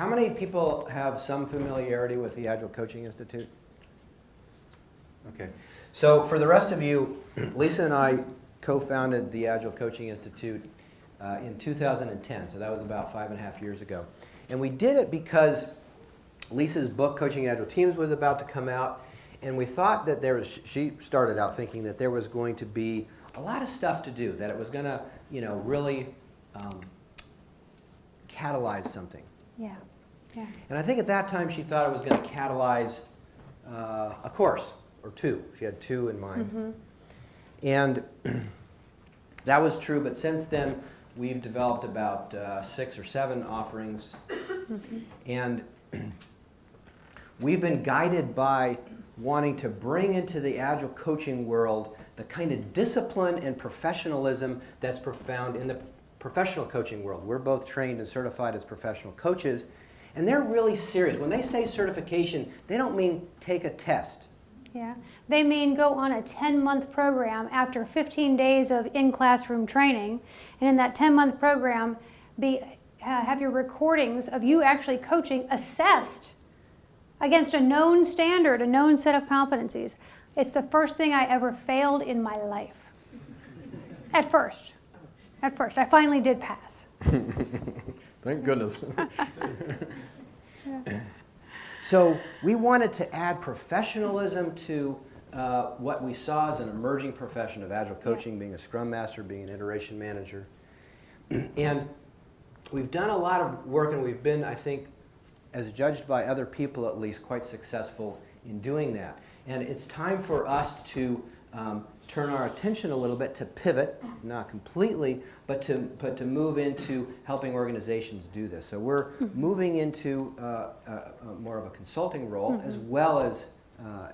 How many people have some familiarity with the Agile Coaching Institute? Okay. So for the rest of you, Lyssa and I co-founded the Agile Coaching Institute in 2010, so that was about 5.5 years ago. And we did it because Lyssa's book, Coaching Agile Teams, was about to come out, and we thought that she started out thinking that there was going to be a lot of stuff to do, that it was going to, really catalyze something. Yeah, yeah. And I think at that time she thought it was going to catalyze a course or two. She had two in mind. Mm-hmm. And that was true, but since then we've developed about 6 or 7 offerings. Mm-hmm. And we've been guided by wanting to bring into the Agile coaching world the kind of discipline and professionalism that's found in the professional coaching world. We're both trained and certified as professional coaches, and they're really serious. When they say certification, they don't mean take a test. Yeah, they mean go on a 10-month program after 15 days of in-classroom training, and in that 10-month program, have your recordings of you actually coaching assessed against a known standard, a known set of competencies. It's the first thing I ever failed in my life. At first. I finally did pass. Thank goodness. So we wanted to add professionalism to what we saw as an emerging profession of Agile coaching, being a Scrum Master, being an iteration manager. And we've done a lot of work, and we've been, I think, as judged by other people at least, quite successful in doing that. And it's time for us to turn our attention a little bit to pivot, not completely, but to move into helping organizations do this. So we're moving into more of a consulting role, as well as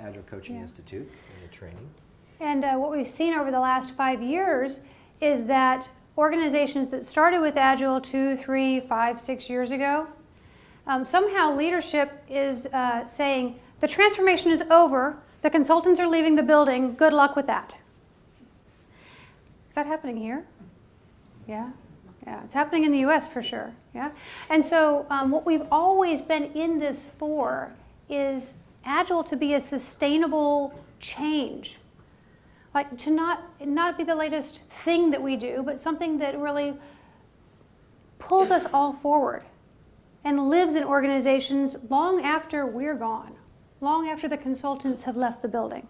Agile Coaching Institute and the training. And what we've seen over the last 5 years is that organizations that started with Agile 2, 3, 5, 6 years ago, somehow leadership is saying, the transformation is over, the consultants are leaving the building, good luck with that. Is that happening here? Yeah? Yeah, it's happening in the US for sure, yeah? And so what we've always been in this for is Agile to be a sustainable change. Like to not be the latest thing that we do, but something that really pulls us all forward and lives in organizations long after we're gone, long after the consultants have left the building.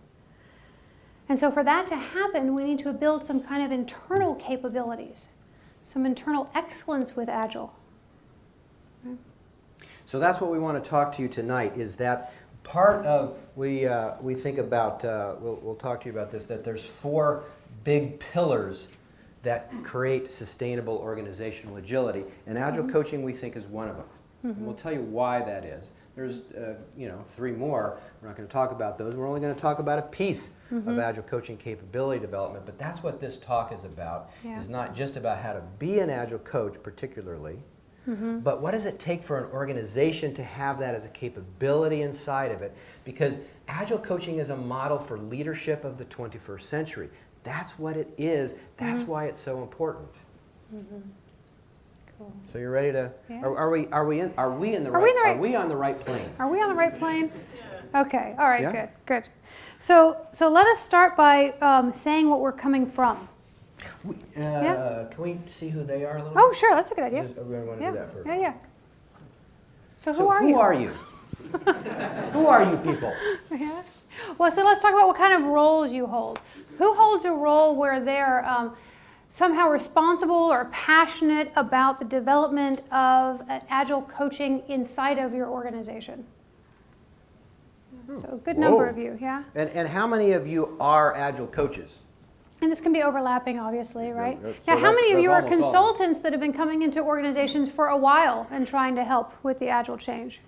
And so for that to happen, we need to build some kind of internal capabilities, some internal excellence with Agile. So that's what we want to talk to you tonight, is that part of, we think about, we'll talk to you about this, that there's 4 big pillars that create sustainable organizational agility. And Agile coaching, we think, is one of them. And we'll tell you why that is. There's 3 more. We're not going to talk about those. We're only going to talk about a piece of Agile coaching capability development. But that's what this talk is about. Yeah. It's not just about how to be an Agile coach particularly, but what does it take for an organization to have that as a capability inside of it? Because Agile coaching is a model for leadership of the 21st century. That's what it is. That's why it's so important. Cool. So you're ready to? Yeah. Are we on the right plane? Are we on the right plane? Okay. All right. Yeah? Good. So let us start by saying what we're coming from. Can we see who they are a little bit? Oh, sure. That's a good idea. We want to do that first. Yeah. So who are you? Who are you people? Yeah. Well, so let's talk about what kind of roles you hold. Who holds a role where they're somehow responsible or passionate about the development of Agile coaching inside of your organization? So a good number of you, yeah? And how many of you are Agile coaches? And this can be overlapping, obviously, right? So how many of you are consultants that have been coming into organizations for a while and trying to help with the Agile change?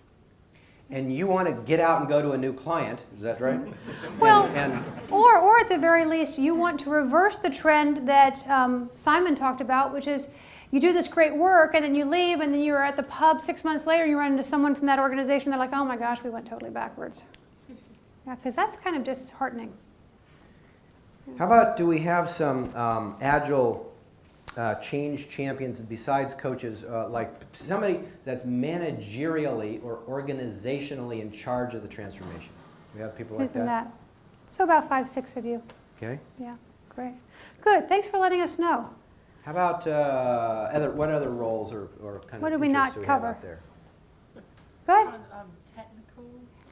And you want to get out and go to a new client, is that right? Well, or at the very least, you want to reverse the trend that Simon talked about, which is you do this great work and then you leave and then you're at the pub 6 months later and you run into someone from that organization, they're like, oh my gosh, we went totally backwards. Yeah, because that's kind of disheartening. How about, do we have some Agile change champions besides coaches, like somebody that's managerially or organizationally in charge of the transformation? We have people like that? So about 5, 6 of you. Okay. Yeah, great. Good, thanks for letting us know. How about what other roles or kind What of did we interests not do we cover? have out there? Good. Technical.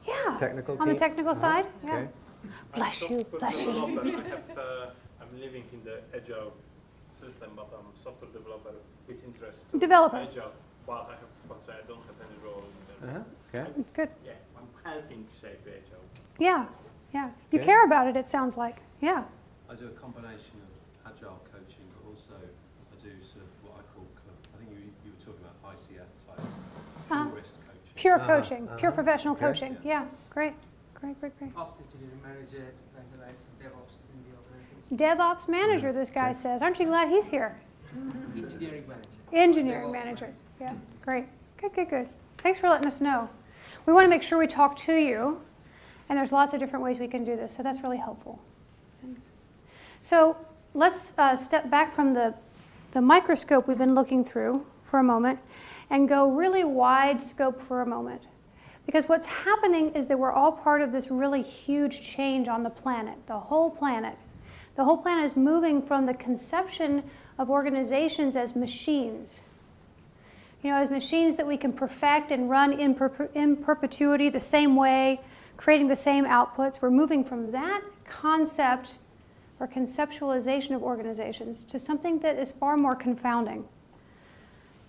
Yeah. Technical On the team? technical side? Yeah. Okay. Bless you, bless you. I'm living in the agile system, but I'm a software developer with interest in Developer. agile. But I don't have any role in them. Okay. Good. Yeah, I'm helping shape agile. Yeah, yeah. You Okay. care about it, it sounds like. Yeah. I do a combination of agile coaching, but also I do sort of what I call, I think you were talking about ICF type, purist coaching. Pure coaching, pure professional Okay. coaching. Yeah, great, great, great, great. Ops engineering manager, evangelist, DevOps in the organization. DevOps manager, this guy Okay. says. Aren't you glad he's here? Engineering manager. Engineering DevOps manager. Yeah, great. Good, good, good. Thanks for letting us know. We want to make sure we talk to you, and there's lots of different ways we can do this, so that's really helpful. So let's step back from the microscope we've been looking through for a moment and go really wide scope for a moment. Because what's happening is that we're all part of this really huge change on the planet, the whole planet. The whole planet is moving from the conception of organizations as machines. You know, as machines that we can perfect and run in perpetuity the same way, creating the same outputs. We're moving from that concept or conceptualization of organizations to something that is far more confounding.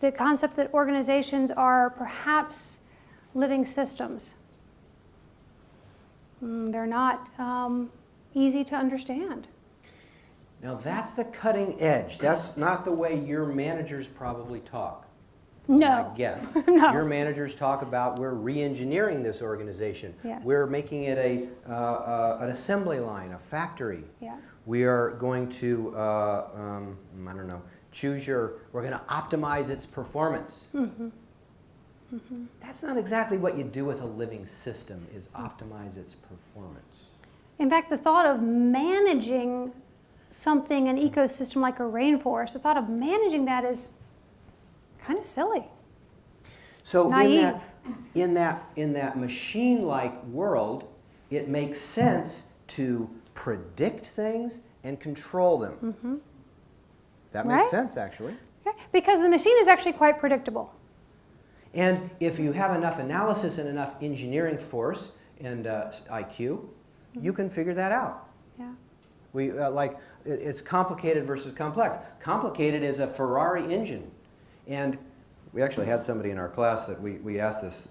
The concept that organizations are perhaps living systems. They're not easy to understand. Now that's the cutting edge. That's not the way your managers probably talk. No. I guess. No. Your managers talk about we're re-engineering this organization. Yes. We're making it an assembly line, a factory. Yeah. We are going to, I don't know, we're going to optimize its performance. That's not exactly what you do with a living system, is optimize its performance. In fact, the thought of managing something, an ecosystem like a rainforest, the thought of managing that is kind of silly. So Naive. in that machine-like world, it makes sense to predict things and control them. That makes Right? sense, actually. Okay? Because the machine is actually quite predictable. And if you have enough analysis and enough engineering force and IQ, you can figure that out. Yeah. It's complicated versus complex. Complicated is a Ferrari engine. And we actually had somebody in our class that we asked this,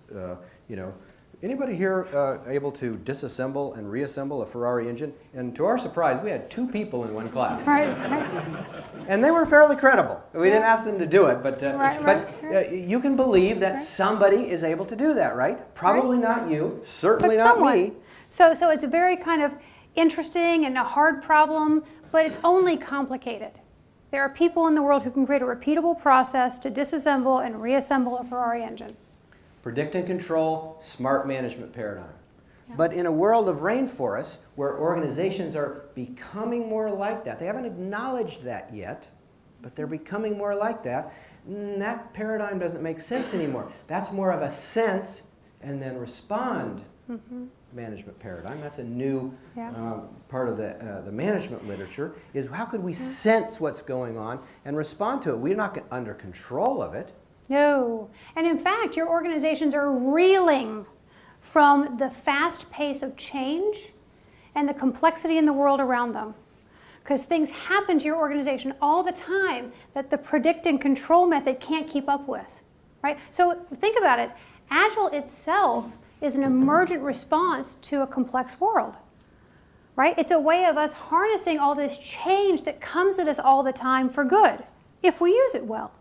anybody here able to disassemble and reassemble a Ferrari engine? And to our surprise, we had 2 people in one class. Right. And they were fairly credible. We didn't ask them to do it, but Right. You can believe that somebody is able to do that, right? Probably not you, certainly But not someone. me. So it's a very kind of interesting and a hard problem, but it's only complicated. There are people in the world who can create a repeatable process to disassemble and reassemble a Ferrari engine. Predict and control, smart management paradigm. Yeah. But in a world of rainforests, where organizations are becoming more like that, they haven't acknowledged that yet, but they're becoming more like that, that paradigm doesn't make sense anymore. That's more of a sense and then respond management paradigm. That's a new part of the management literature, is how could we sense what's going on and respond to it? We're not under control of it. No. And in fact, your organizations are reeling from the fast pace of change and the complexity in the world around them. Because things happen to your organization all the time that the predict and control method can't keep up with. Right? So think about it. Agile itself is an emergent response to a complex world. Right? It's a way of us harnessing all this change that comes at us all the time for good, if we use it well.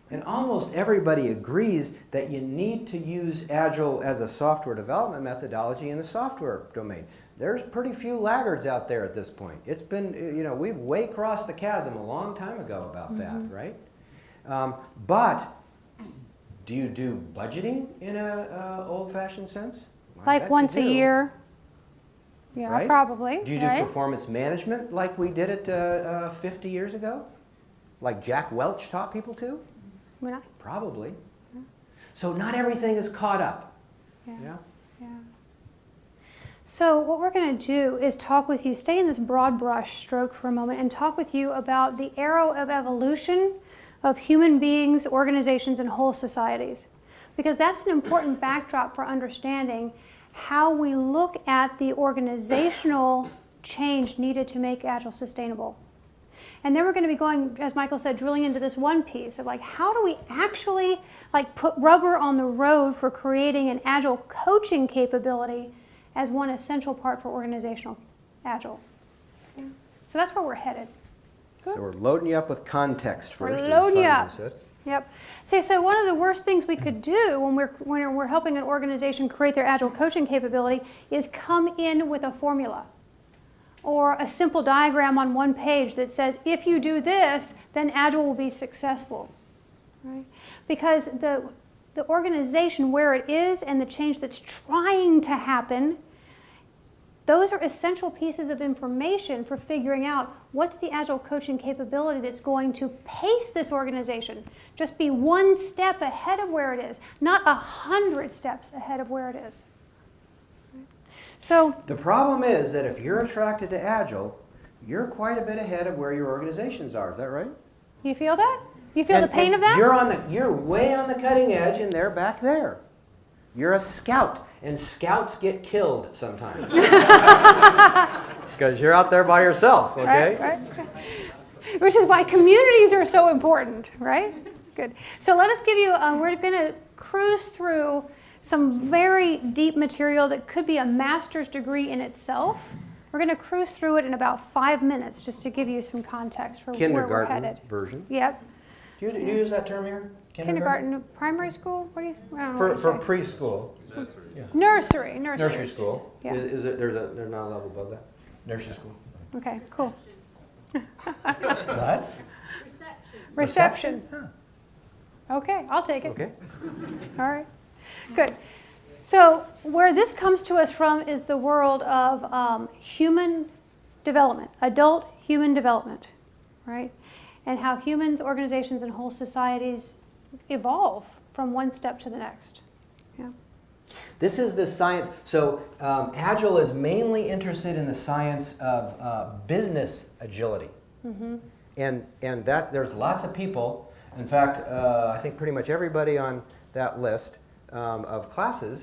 And almost everybody agrees that you need to use Agile as a software development methodology in the software domain. There's pretty few laggards out there at this point. It's been, we've way crossed the chasm a long time ago about that, right? But do you do budgeting in an old-fashioned sense? I Like bet once you a do. year? Yeah, Right? probably. Do you do right? performance management like we did it 50 years ago? like Jack Welch taught people to? We're not. Probably. So not everything is caught up. Yeah. So what we're going to do is talk with you, stay in this broad brush stroke for a moment, and talk with you about the arrow of evolution of human beings, organizations, and whole societies. Because that's an important backdrop for understanding how we look at the organizational change needed to make Agile sustainable. And then we're going to be going, as Michael said, drilling into this one piece of like, how do we actually like put rubber on the road for creating an Agile coaching capability as one essential part for organizational Agile. Yeah. So that's where we're headed. Good. So we're loading you up with context first. We're loading you up. Yep. See, so one of the worst things we could do when we're helping an organization create their Agile coaching capability is come in with a formula or a simple diagram on one page that says, if you do this, then Agile will be successful. Right? Because the organization where it is and the change that's trying to happen, those are essential pieces of information for figuring out what's the Agile coaching capability that's going to pace this organization. Just be one step ahead of where it is, not 100 steps ahead of where it is. So the problem is that if you're attracted to Agile, you're quite a bit ahead of where your organizations are. Is that right? You feel that? You feel the pain of that? You're way on the cutting edge, and they're back there. You're a scout, and scouts get killed sometimes. Because you're out there by yourself, okay? Right. Which is why communities are so important, right? Good. So let us give you, we're going to cruise through some very deep material that could be a master's degree in itself. We're going to cruise through it in about 5 minutes just to give you some context for where we're headed. Kindergarten version. Yep. Do you use that term here? Kindergarten, primary school? What do you? I don't know For preschool. Nursery. Nursery school. Yeah. Is it? There's not a level above that. Nursery school. Okay. Cool. What? Reception. Huh. Okay, I'll take it. Okay. All right. Good. So where this comes to us from is the world of human development, adult human development, right? And how humans, organizations, and whole societies evolve from one step to the next. Yeah. This is the science. So Agile is mainly interested in the science of business agility. Mm-hmm. And there's lots of people. In fact, I think pretty much everybody on that list of classes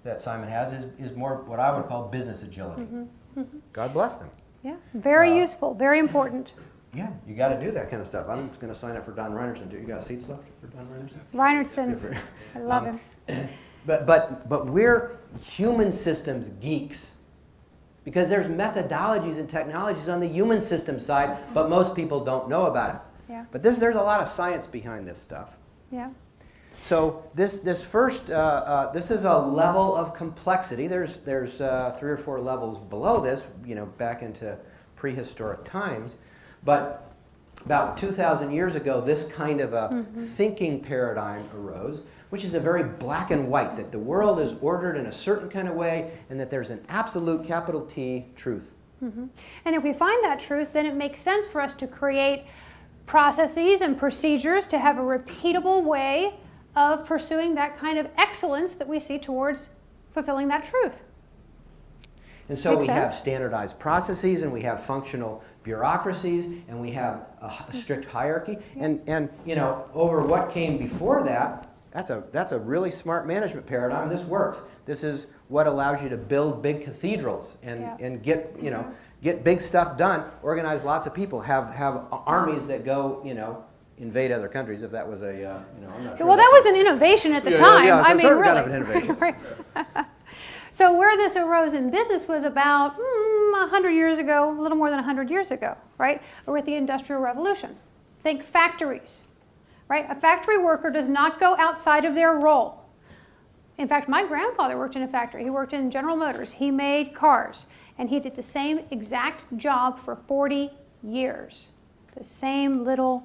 that Simon has is more what I would call business agility. Mm-hmm. Mm-hmm. God bless them. Yeah, very useful, very important. Yeah, you got to do that kind of stuff. I'm just going to sign up for Don Reinerson. You got seats left for Don Reinerson? Reinerson, I love him. But we're human systems geeks because there's methodologies and technologies on the human system side, but most people don't know about it. Yeah. But there's a lot of science behind this stuff. Yeah. So this first, this is a level of complexity. There's 3 or 4 levels below this, back into prehistoric times. But about 2,000 years ago, this kind of a thinking paradigm arose, which is a very black and white, that the world is ordered in a certain kind of way and that there's an absolute capital T truth. Mm-hmm. And if we find that truth, then it makes sense for us to create processes and procedures to have a repeatable way of pursuing that kind of excellence that we see towards fulfilling that truth. And so Makes we sense. have standardized processes, and we have functional bureaucracies, and we have a strict hierarchy. And over what came before that, that's a really smart management paradigm. This works. This is what allows you to build big cathedrals and get big stuff done, organize lots of people, have armies that go, invade other countries, if that was a, I'm not sure. Well, that was an innovation at the time. Yeah, I mean, really. kind of an innovation. Right. So where this arose in business was about 100 years ago, a little more than 100 years ago, right? Or with the Industrial Revolution. Think factories, right? A factory worker does not go outside of their role. In fact, my grandfather worked in a factory. He worked in General Motors. He made cars, and he did the same exact job for 40 years. The same little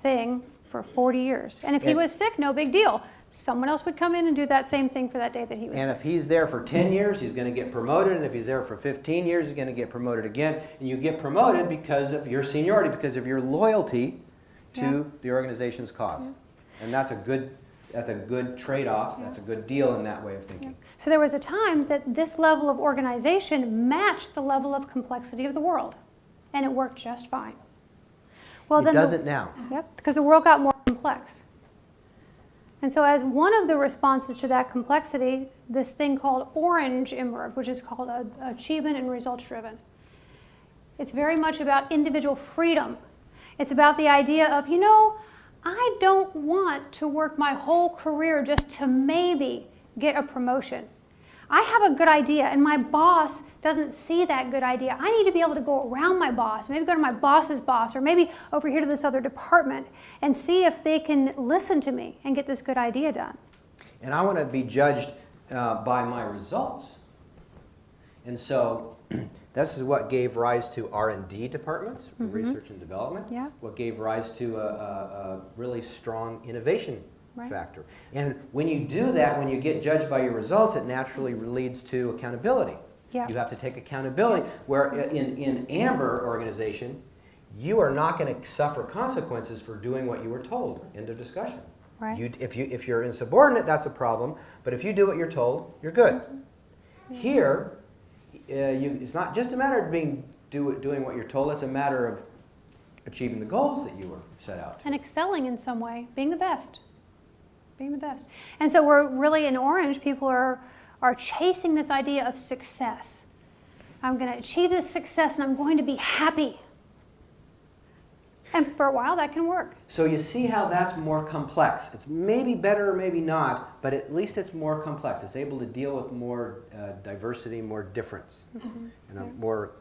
thing for 40 years. And if he was sick, no big deal. Someone else would come in and do that same thing for that day that he was sick. And if he's there for 10 years, he's going to get promoted. And if he's there for 15 years, he's going to get promoted again. And you get promoted because of your seniority, because of your loyalty to the organization's cause. And that's a good trade-off. That's a good deal in that way of thinking. So there was a time that this level of organization matched the level of complexity of the world, and it worked just fine. Well, It doesn't now. Yep, because the world got more complex. And so as one of the responses to that complexity, this thing called Orange emerged, which is called achievement and results driven. It's very much about individual freedom. It's about the idea of, you know, I don't want to work my whole career just to maybe get a promotion. I have a good idea and my boss doesn't see that good idea. I need to be able to go around my boss, maybe go to my boss's boss, or maybe over here to this other department and see if they can listen to me and get this good idea done. And I want to be judged by my results. And so this is what gave rise to R&D departments, research and development, what gave rise to a really strong innovation factor. And when you do that, when you get judged by your results, it naturally leads to accountability. You have to take accountability, where in Amber organization, you are not going to suffer consequences for doing what you were told. End of discussion. If you're insubordinate, that's a problem. But if you do what you're told, you're good. Here, it's not just a matter of doing what you're told. It's a matter of achieving the goals that you were set out to. And excelling in some way, being the best. Being the best. And so we're really in Orange, people are chasing this idea of success. I'm going to achieve this success and I'm going to be happy. And for a while that can work. So you see how that's more complex. It's maybe better or maybe not, but at least it's more complex. It's able to deal with more diversity, more difference, in a more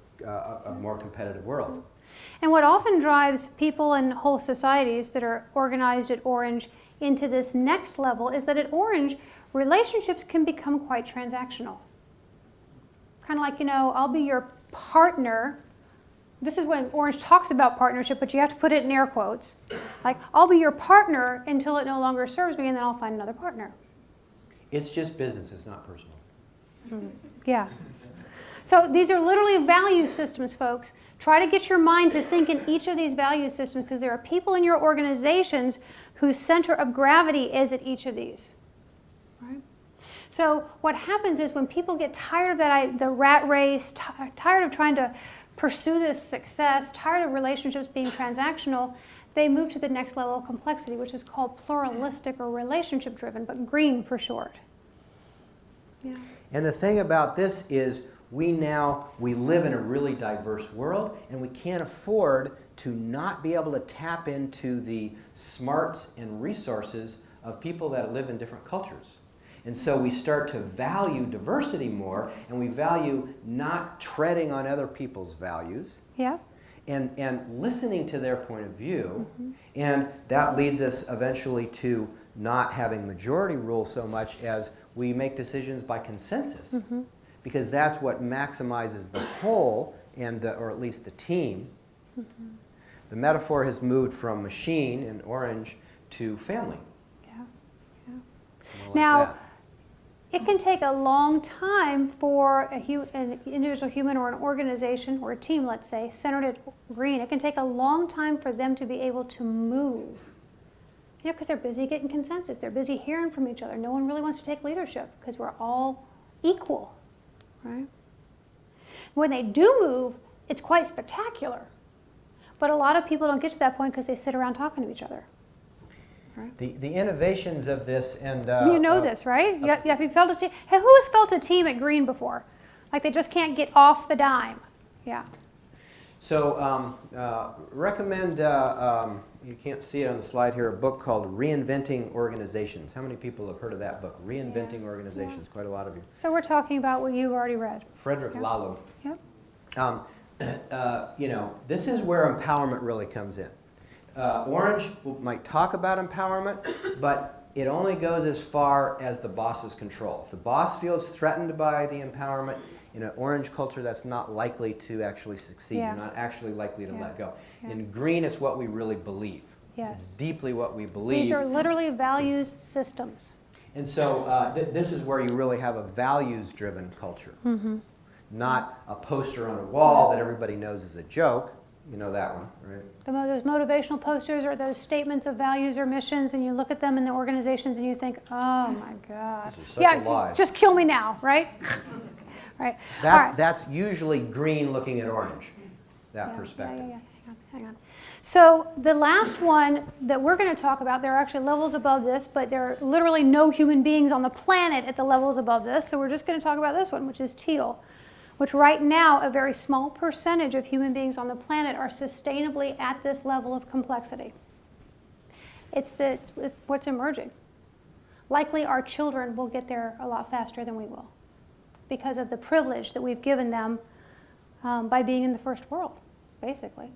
competitive world. And what often drives people and whole societies that are organized at Orange into this next level is that at Orange, relationships can become quite transactional. Kind of like, you know, I'll be your partner. This is when Orange talks about partnership, but you have to put it in air quotes. Like, I'll be your partner until it no longer serves me, and then I'll find another partner. It's just business, it's not personal. Yeah. So these are literally value systems, folks. Try to get your mind to think in each of these value systems, because there are people in your organizations whose center of gravity is at each of these. Right? So what happens is when people get tired of the rat race, tired of trying to pursue this success, tired of relationships being transactional, they move to the next level of complexity, which is called pluralistic or relationship driven, but green for short. Yeah. And the thing about this is we live in a really diverse world, and we can't afford to not be able to tap into the smarts and resources of people that live in different cultures. And so we start to value diversity more, and we value not treading on other people's values, and listening to their point of view. And that leads us eventually to not having majority rule so much as we make decisions by consensus, because that's what maximizes the whole, and or at least the team. The metaphor has moved from machine in Orange to family. Now, it can take a long time for an individual human or an organization or a team, let's say, centered at green. It can take a long time for them to be able to move. You know, because they're busy getting consensus. They're busy hearing from each other. No one really wants to take leadership because we're all equal, right? When they do move, it's quite spectacular. But a lot of people don't get to that point because they sit around talking to each other. Right? The innovations of this, and you know this, right? Have you felt a team? Hey, who has felt a team at Green before? Like they just can't get off the dime. Yeah. So recommend, you can't see it on the slide here, a book called Reinventing Organizations. How many people have heard of that book? Reinventing Organizations, quite a lot of you. So we're talking about what you've already read. Frederick Laloux. Yep. You know, this is where empowerment really comes in. Orange might talk about empowerment, but it only goes as far as the boss's control. If the boss feels threatened by the empowerment, in an Orange culture, that's not likely to actually succeed. You're not actually likely to let go. In Green, it's what we really believe. Yes. It's deeply what we believe. These are literally values systems. And so this is where you really have a values-driven culture. Not a poster on a wall that everybody knows is a joke. You know that one, right? Those motivational posters or those statements of values or missions, and you look at them in the organizations and you think, oh my God. This is such a lie. Just kill me now, right? Right. That's usually green looking at orange, that perspective. Yeah. Hang on. So the last one that we're going to talk about, there are actually levels above this, but there are literally no human beings on the planet at the levels above this. So we're just going to talk about this one, which is teal, which right now a very small percentage of human beings on the planet are sustainably at this level of complexity. It's what's emerging. Likely our children will get there a lot faster than we will because of the privilege that we've given them by being in the first world, basically.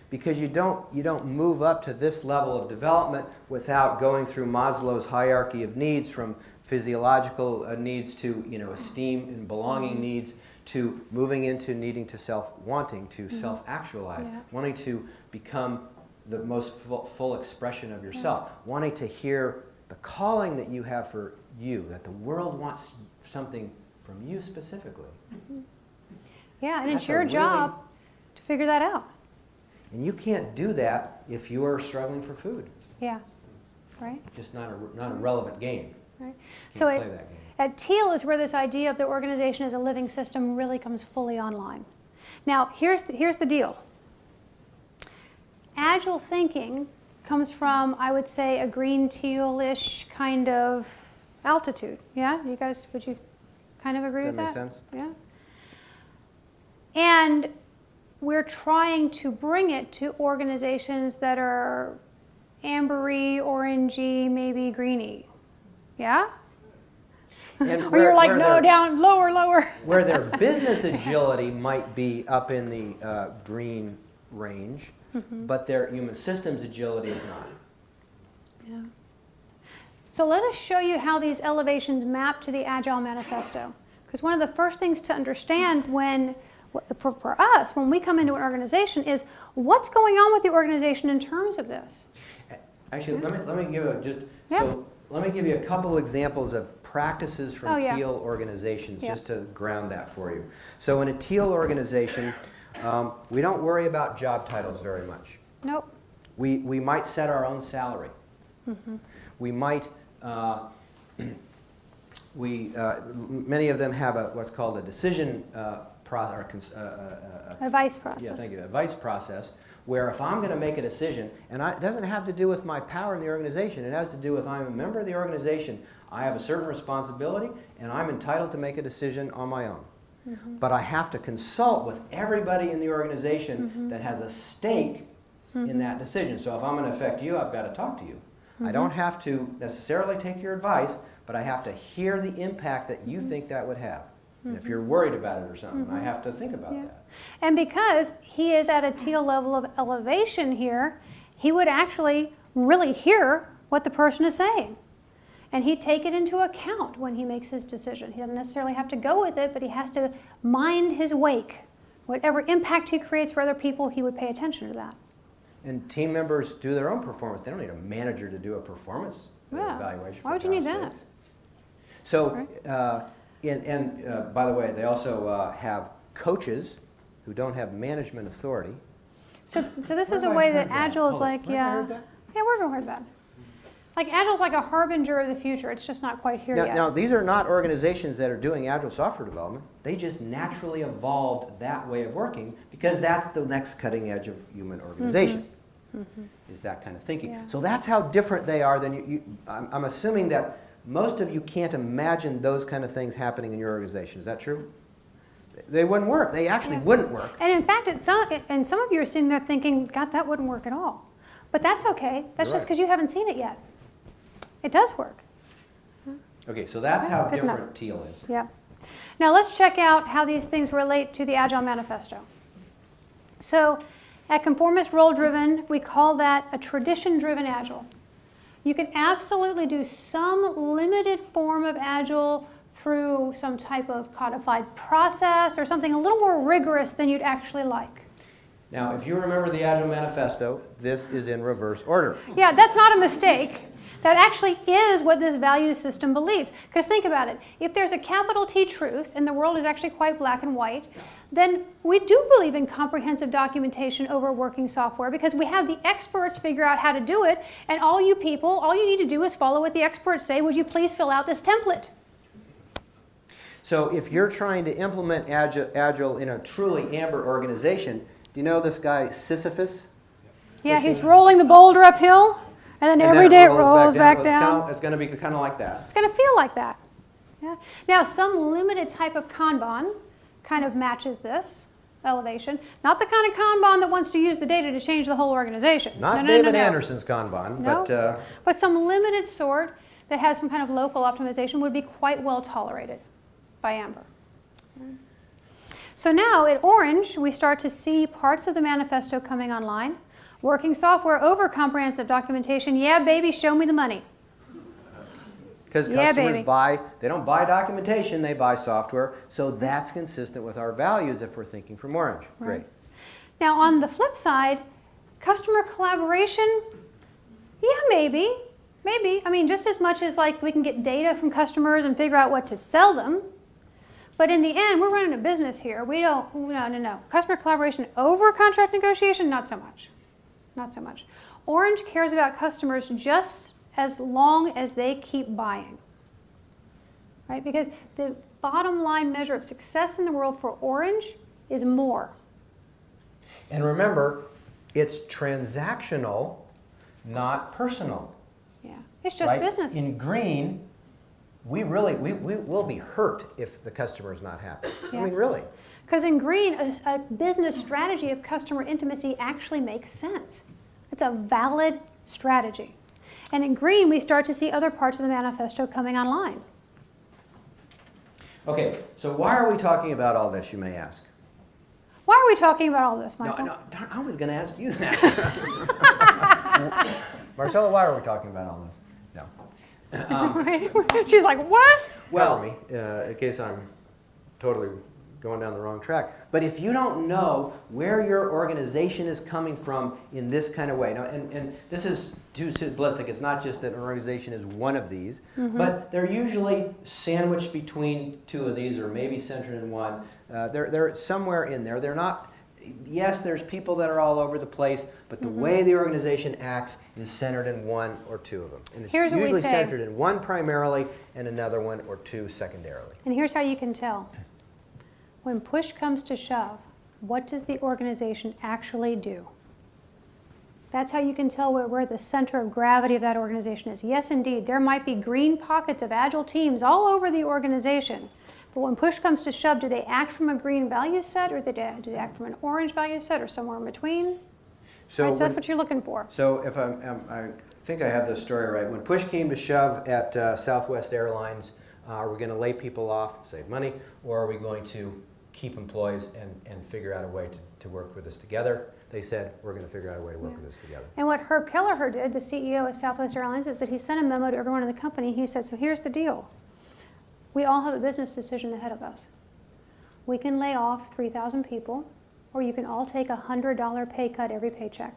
Because you don't move up to this level of development without going through Maslow's hierarchy of needs, from physiological needs to esteem and belonging needs, to moving into needing to wanting to self-actualize, wanting to become the most full expression of yourself, wanting to hear the calling that you have for you, that the world wants something from you specifically. Yeah, and it's your job to figure that out. And you can't do that if you are struggling for food. Yeah, right. Just not a relevant game. Right. So play that game. At teal is where this idea of the organization as a living system really comes fully online. Now, here's the deal. Agile thinking comes from, I would say, a green teal-ish kind of altitude. Yeah, you guys, would you kind of agree with that? Does that make sense? Yeah. And we're trying to bring it to organizations that are ambery, orangey, maybe greeny. Yeah? And or you're like, no, down, lower, lower. Where their business agility might be up in the green range, but their human systems agility is not. Yeah. So let us show you how these elevations map to the Agile Manifesto. Because one of the first things to understand for us, when we come into an organization, is what's going on with the organization in terms of this. Actually, let me give let me give you a couple examples of practices from teal organizations, just to ground that for you. So in a teal organization, we don't worry about job titles very much. Nope. We might set our own salary. We might. Many of them have what's called a decision process. Advice process. Yeah, thank you. Advice process, where if I'm going to make a decision, and it doesn't have to do with my power in the organization, it has to do with I'm a member of the organization, I have a certain responsibility, and I'm entitled to make a decision on my own. But I have to consult with everybody in the organization that has a stake in that decision. So if I'm going to affect you, I've got to talk to you. I don't have to necessarily take your advice, but I have to hear the impact that you think that would have. And if you're worried about it or something, I have to think about that. And because he is at a teal level of elevation here, he would actually really hear what the person is saying. And he'd take it into account when he makes his decision. He doesn't necessarily have to go with it, but he has to mind his wake. Whatever impact he creates for other people, he would pay attention to that. And team members do their own performance. They don't need a manager to do a performance evaluation. Why would you need that? So, by the way, they also have coaches who don't have management authority. So this is a way that Agile is like, we've heard that. Like Agile is like a harbinger of the future. It's just not quite here yet. Now, these are not organizations that are doing Agile software development. They just naturally evolved that way of working because that's the next cutting edge of human organization, is that kind of thinking. Yeah. So that's how different they are than I'm assuming that most of you can't imagine those kind of things happening in your organization. Is that true? They wouldn't work. They actually wouldn't work. And in fact, some of you are sitting there thinking, God, that wouldn't work at all. But that's okay. That's just because you haven't seen it yet. It does work. Okay, so that's how Good different enough. teal is. Yeah. Now let's check out how these things relate to the Agile Manifesto. So at Conformist Role Driven, we call that a tradition-driven Agile. You can absolutely do some limited form of Agile through some type of codified process or something a little more rigorous than you'd actually like. Now, if you remember the Agile Manifesto, this is in reverse order. Yeah, that's not a mistake. That actually is what this value system believes. Because think about it. If there's a capital T truth, and the world is actually quite black and white, then we do believe in comprehensive documentation over working software because we have the experts figure out how to do it, and all you people, all you need to do is follow what the experts say. Would you please fill out this template? So if you're trying to implement Agile in a truly Amber organization, do you know this guy Sisyphus? Yeah, he's rolling the boulder uphill, and then every day it rolls back down. It's going to be kind of like that. It's going to feel like that. Yeah. Now, some limited type of Kanban kind of matches this elevation. Not the kind of Kanban that wants to use the data to change the whole organization. Not David Anderson's Kanban, no. But some limited sort that has some kind of local optimization would be quite well tolerated by Amber. So now at Orange, we start to see parts of the manifesto coming online. Working software over comprehensive documentation. Yeah, baby, show me the money. Because customers buy, they don't buy documentation, they buy software. So that's consistent with our values if we're thinking from Orange. Right. Great. Now on the flip side, customer collaboration, yeah, maybe. Maybe. I mean, just as much as like we can get data from customers and figure out what to sell them. But in the end, we're running a business here. We don't, no. Customer collaboration over contract negotiation, not so much. Not so much. Orange cares about customers just as long as they keep buying, right? Because the bottom line measure of success in the world for Orange is more. And remember, it's transactional, not personal. Yeah, it's just right? business. In green, we will be hurt if the customer is not happy. Yeah. I mean, really. Because in green, a business strategy of customer intimacy actually makes sense. It's a valid strategy. And in green, we start to see other parts of the manifesto coming online. Okay, so why are we talking about all this, you may ask? Why are we talking about all this, Michael? No, I was going to ask you that. Marcella, why are we talking about all this? No. She's like, what? Well, in case I'm totally going down the wrong track. But if you don't know where your organization is coming from in this kind of way, now, and this is too simplistic, it's not just that an organization is one of these, but they're usually sandwiched between two of these or maybe centered in one. They're somewhere in there. They're not, yes, there's people that are all over the place, but the way the organization acts is centered in one or two of them. And it's usually centered in one primarily and another one or two secondarily. And here's how you can tell. When push comes to shove, what does the organization actually do? That's how you can tell where the center of gravity of that organization is. Yes, indeed, there might be green pockets of agile teams all over the organization. But when push comes to shove, do they act from a green value set, or do they act from an orange value set, or somewhere in between? So, right, so that's what you're looking for. So if I think I have this story right. When push came to shove at Southwest Airlines, are we going to lay people off, save money, or are we going to keep employees and figure out a way to work with us together? They said, we're going to figure out a way to work with us together. And what Herb Kelleher did, the CEO of Southwest Airlines, is that he sent a memo to everyone in the company. He said, so here's the deal. We all have a business decision ahead of us. We can lay off 3,000 people, or you can all take a $100 pay cut every paycheck.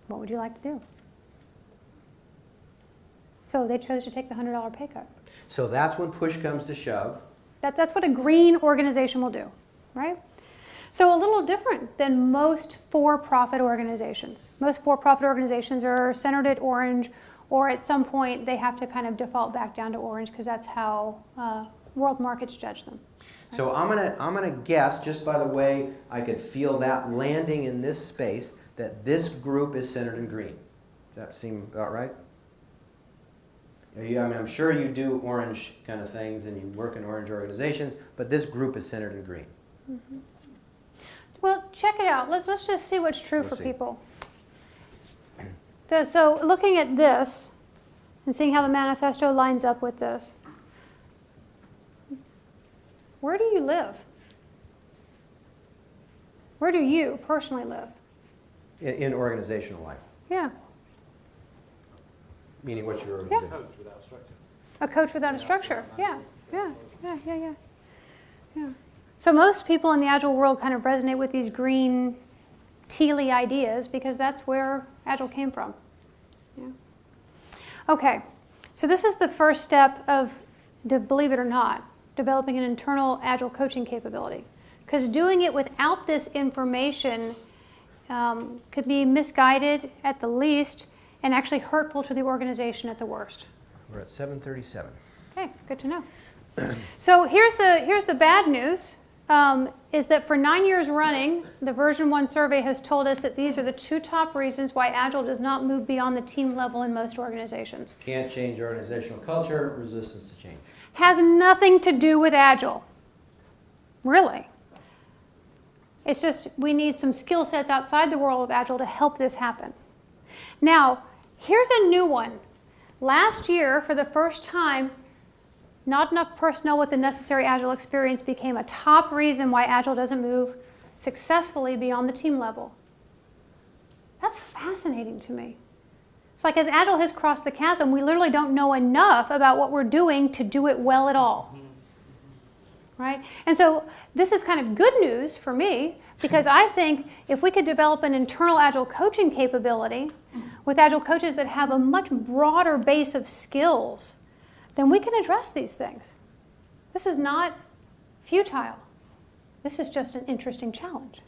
What would you like to do? So they chose to take the $100 pay cut. So that's when push comes to shove. That's what a green organization will do, right? So a little different than most for-profit organizations. Most for-profit organizations are centered at orange, or at some point they have to kind of default back down to orange because that's how world markets judge them. Right? So I'm gonna guess, just by the way I could feel that landing in this space, that this group is centered in green. Does that seem about right? Yeah, I mean, I'm sure you do orange kind of things and you work in orange organizations, but this group is centered in green. Well, check it out. Let's just see what's true for people. So looking at this and seeing how the manifesto lines up with this, where do you live? Where do you personally live? In organizational life. Yeah. Meaning what's your organization? A coach without a structure. A coach without a structure. Yeah. So most people in the Agile world kind of resonate with these green, tealy ideas because that's where Agile came from. Yeah. Okay, so this is the first step of, believe it or not, developing an internal agile coaching capability. Because doing it without this information could be misguided at the least and actually hurtful to the organization at the worst. We're at 7:37. Okay, good to know. So here's the bad news, is that for 9 years running, the version 1 survey has told us that these are the 2 top reasons why Agile does not move beyond the team level in most organizations. Can't change organizational culture, resistance to change. Has nothing to do with Agile, really. It's just we need some skill sets outside the world of Agile to help this happen. Now, here's a new one. Last year, for the first time, not enough personnel with the necessary Agile experience became a top reason why Agile doesn't move successfully beyond the team level. That's fascinating to me. It's like as Agile has crossed the chasm, we literally don't know enough about what we're doing to do it well at all. Right? And so this is kind of good news for me, because I think if we could develop an internal Agile coaching capability with Agile coaches that have a much broader base of skills, then we can address these things. This is not futile. This is just an interesting challenge.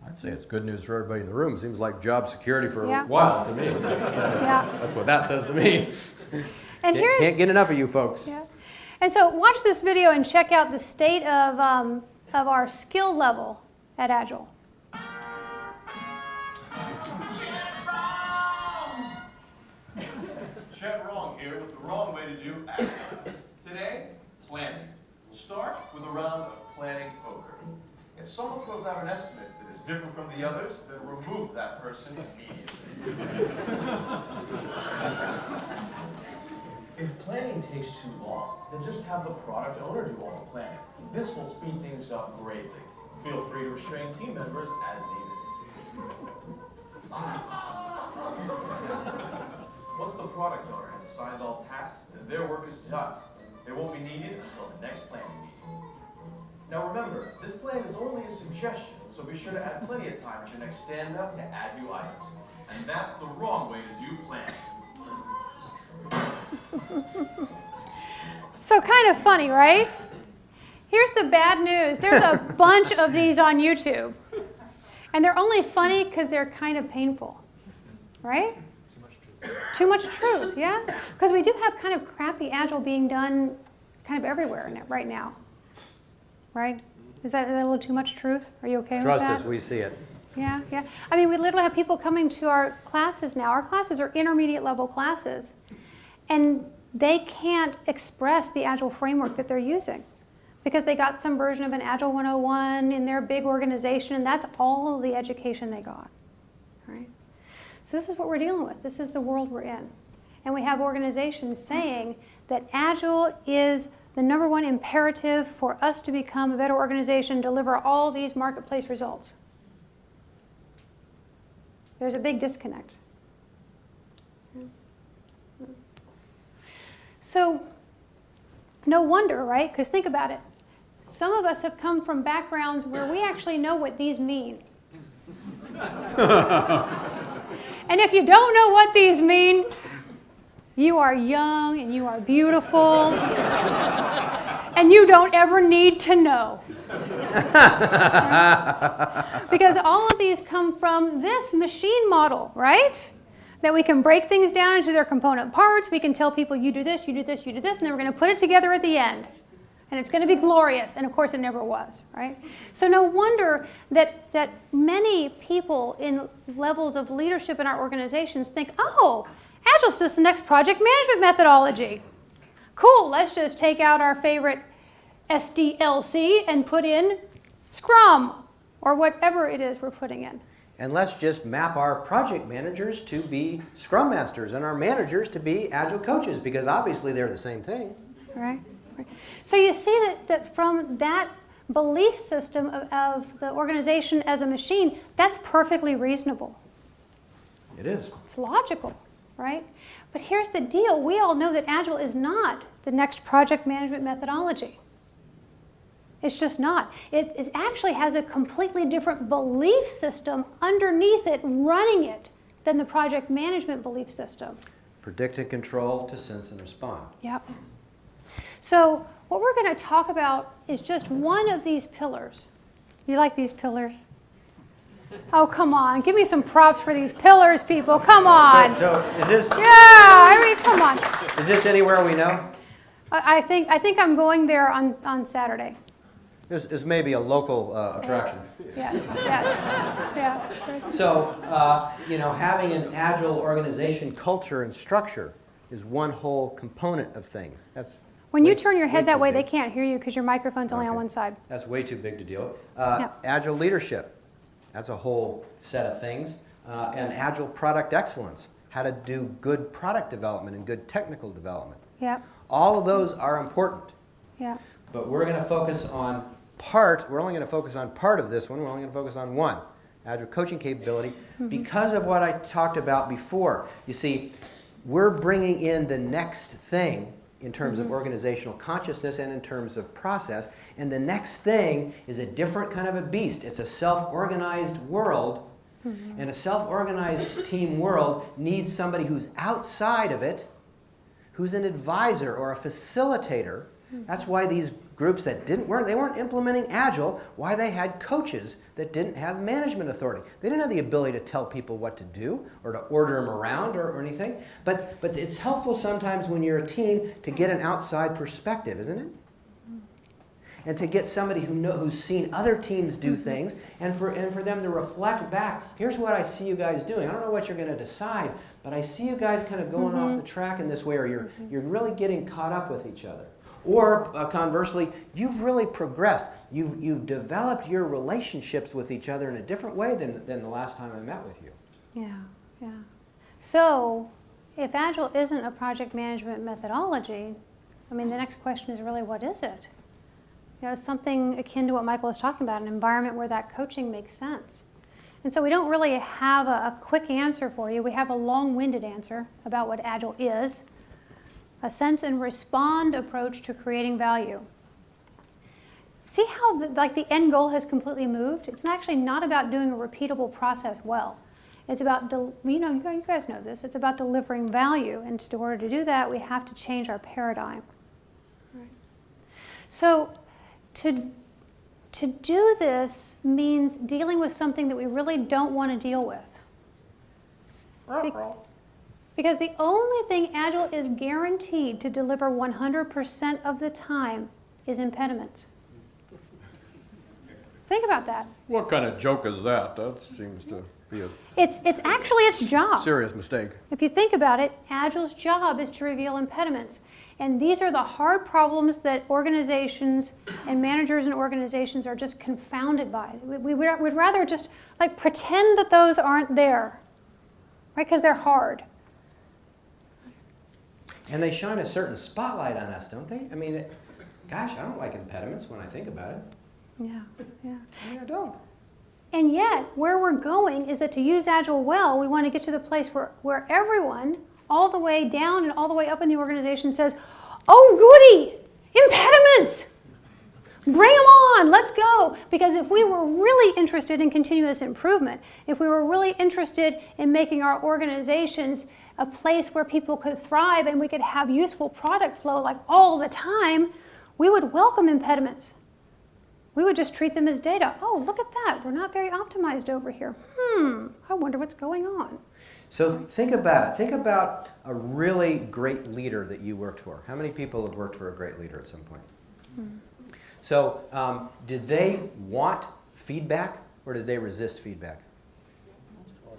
I'd say it's good news for everybody in the room. Seems like job security for Yeah. a while to me. Yeah. That's what that says to me. And here's, Can't get enough of you folks. yeah. And so watch this video and check out the state of our skill level at Agile. Chet Wrong here with the wrong way to do Agile. Today, planning. We'll start with a round of planning poker. If someone throws out an estimate that is different from the others, then remove that person immediately. If planning takes too long, then just have the product owner do all the planning. This will speed things up greatly. Feel free to restrain team members as needed. Once the product owner has assigned all tasks, then their work is done. They won't be needed until the next planning meeting. Now remember, this plan is only a suggestion, so be sure to add plenty of time at your next stand-up to add new items. And that's the wrong way to do planning. So kind of funny, right? Here's the bad news. There's a bunch of these on YouTube. And they're only funny because they're kind of painful, right? Too much truth, yeah? Because we do have kind of crappy Agile being done kind of everywhere right now, right? Is that a little too much truth? Are you okay with that? Trust us, we see it. Yeah, yeah. I mean, we literally have people coming to our classes now. Our classes are intermediate level classes. And they can't express the Agile framework that they're using because they got some version of an Agile 101 in their big organization, and that's all the education they got, right? So this is what we're dealing with. This is the world we're in. And we have organizations saying that Agile is the #1 imperative for us to become a better organization, deliver all these marketplace results. There's a big disconnect. So no wonder, right? Because think about it. Some of us have come from backgrounds where we actually know what these mean. And if you don't know what these mean, you are young and you are beautiful and you don't ever need to know. Because all of these come from this machine model, right? That we can break things down into their component parts. We can tell people, you do this, you do this, you do this, and then we're going to put it together at the end. And it's going to be glorious. And of course, it never was, right? So no wonder that many people in levels of leadership in our organizations think, oh, Agile's just the next project management methodology. Cool, let's just take out our favorite SDLC and put in Scrum, or whatever it is we're putting in. And let's just map our project managers to be Scrum Masters and our managers to be Agile coaches, because obviously they're the same thing. Right. So you see that from that belief system of the organization as a machine, that's perfectly reasonable. It is. It's logical, right? But here's the deal. We all know that Agile is not the next project management methodology. It's just not. It actually has a completely different belief system underneath it, running it, than the project management belief system. Predict and control to sense and respond. Yep. So what we're going to talk about is just one of these pillars. You like these pillars? Oh, come on. Give me some props for these pillars, people. Come on. So is this, Yeah, I mean, come on. is this anywhere we know? I think I'm going there on Saturday. This may be a local attraction. Yeah. So, you know, having an agile organization culture and structure is one whole component of things. That's When you way- turn your way head that too way, big. they can't hear you because your microphone's only on Okay. one side. That's way too big to deal with. Yeah. Agile leadership, that's a whole set of things. And agile product excellence, how to do good product development and good technical development. Yep. All of those are important. Yeah. But we're going to focus on we're only going to focus on part of this one. We're only going to focus on one, agile coaching capability, because of what I talked about before. You see, we're bringing in the next thing in terms of organizational consciousness and in terms of process. And the next thing is a different kind of a beast. It's a self-organized world. And a self-organized team world needs somebody who's outside of it, who's an advisor or a facilitator. That's why these groups that weren't implementing Agile, why they had coaches that didn't have management authority. They didn't have the ability to tell people what to do or to order them around or anything. But it's helpful sometimes when you're a team to get an outside perspective, isn't it? And to get somebody who's seen other teams do things, and for them to reflect back, here's what I see you guys doing. I don't know what you're going to decide, but I see you guys kind of going off the track in this way, or you're really getting caught up with each other. Or conversely, you've really progressed. You've developed your relationships with each other in a different way than the last time I met with you. Yeah. So, if Agile isn't a project management methodology, I mean, the next question is really, what is it? You know, something akin to what Michael was talking about, an environment where that coaching makes sense. And so we don't really have a quick answer for you. We have a long-winded answer about what Agile is. A sense and respond approach to creating value. See how the end goal has completely moved? It's actually not about doing a repeatable process well. It's about, you guys know this, it's about delivering value. And in order to do that, we have to change our paradigm. Right. So to do this means dealing with something that we really don't want to deal with. Because the only thing Agile is guaranteed to deliver 100% of the time is impediments. Think about that. What kind of joke is that? That seems to be a It's actually its job. serious mistake. If you think about it, Agile's job is to reveal impediments. And these are the hard problems that organizations and managers and organizations are just confounded by. We'd rather just pretend that those aren't there, right? Because they're hard. And they shine a certain spotlight on us, don't they? I mean, gosh, I don't like impediments when I think about it. Yeah. I mean, I don't. And yet, where we're going is that to use Agile well, we want to get to the place where everyone, all the way down and all the way up in the organization says, oh goody, impediments! Bring them on, let's go. Because if we were really interested in continuous improvement, if we were really interested in making our organizations a place where people could thrive and we could have useful product flow all the time, we would welcome impediments. We would just treat them as data. Oh, look at that. We're not very optimized over here. I wonder what's going on. So think about it. Think about a really great leader that you worked for. How many people have worked for a great leader at some point? So did they want feedback or did they resist feedback?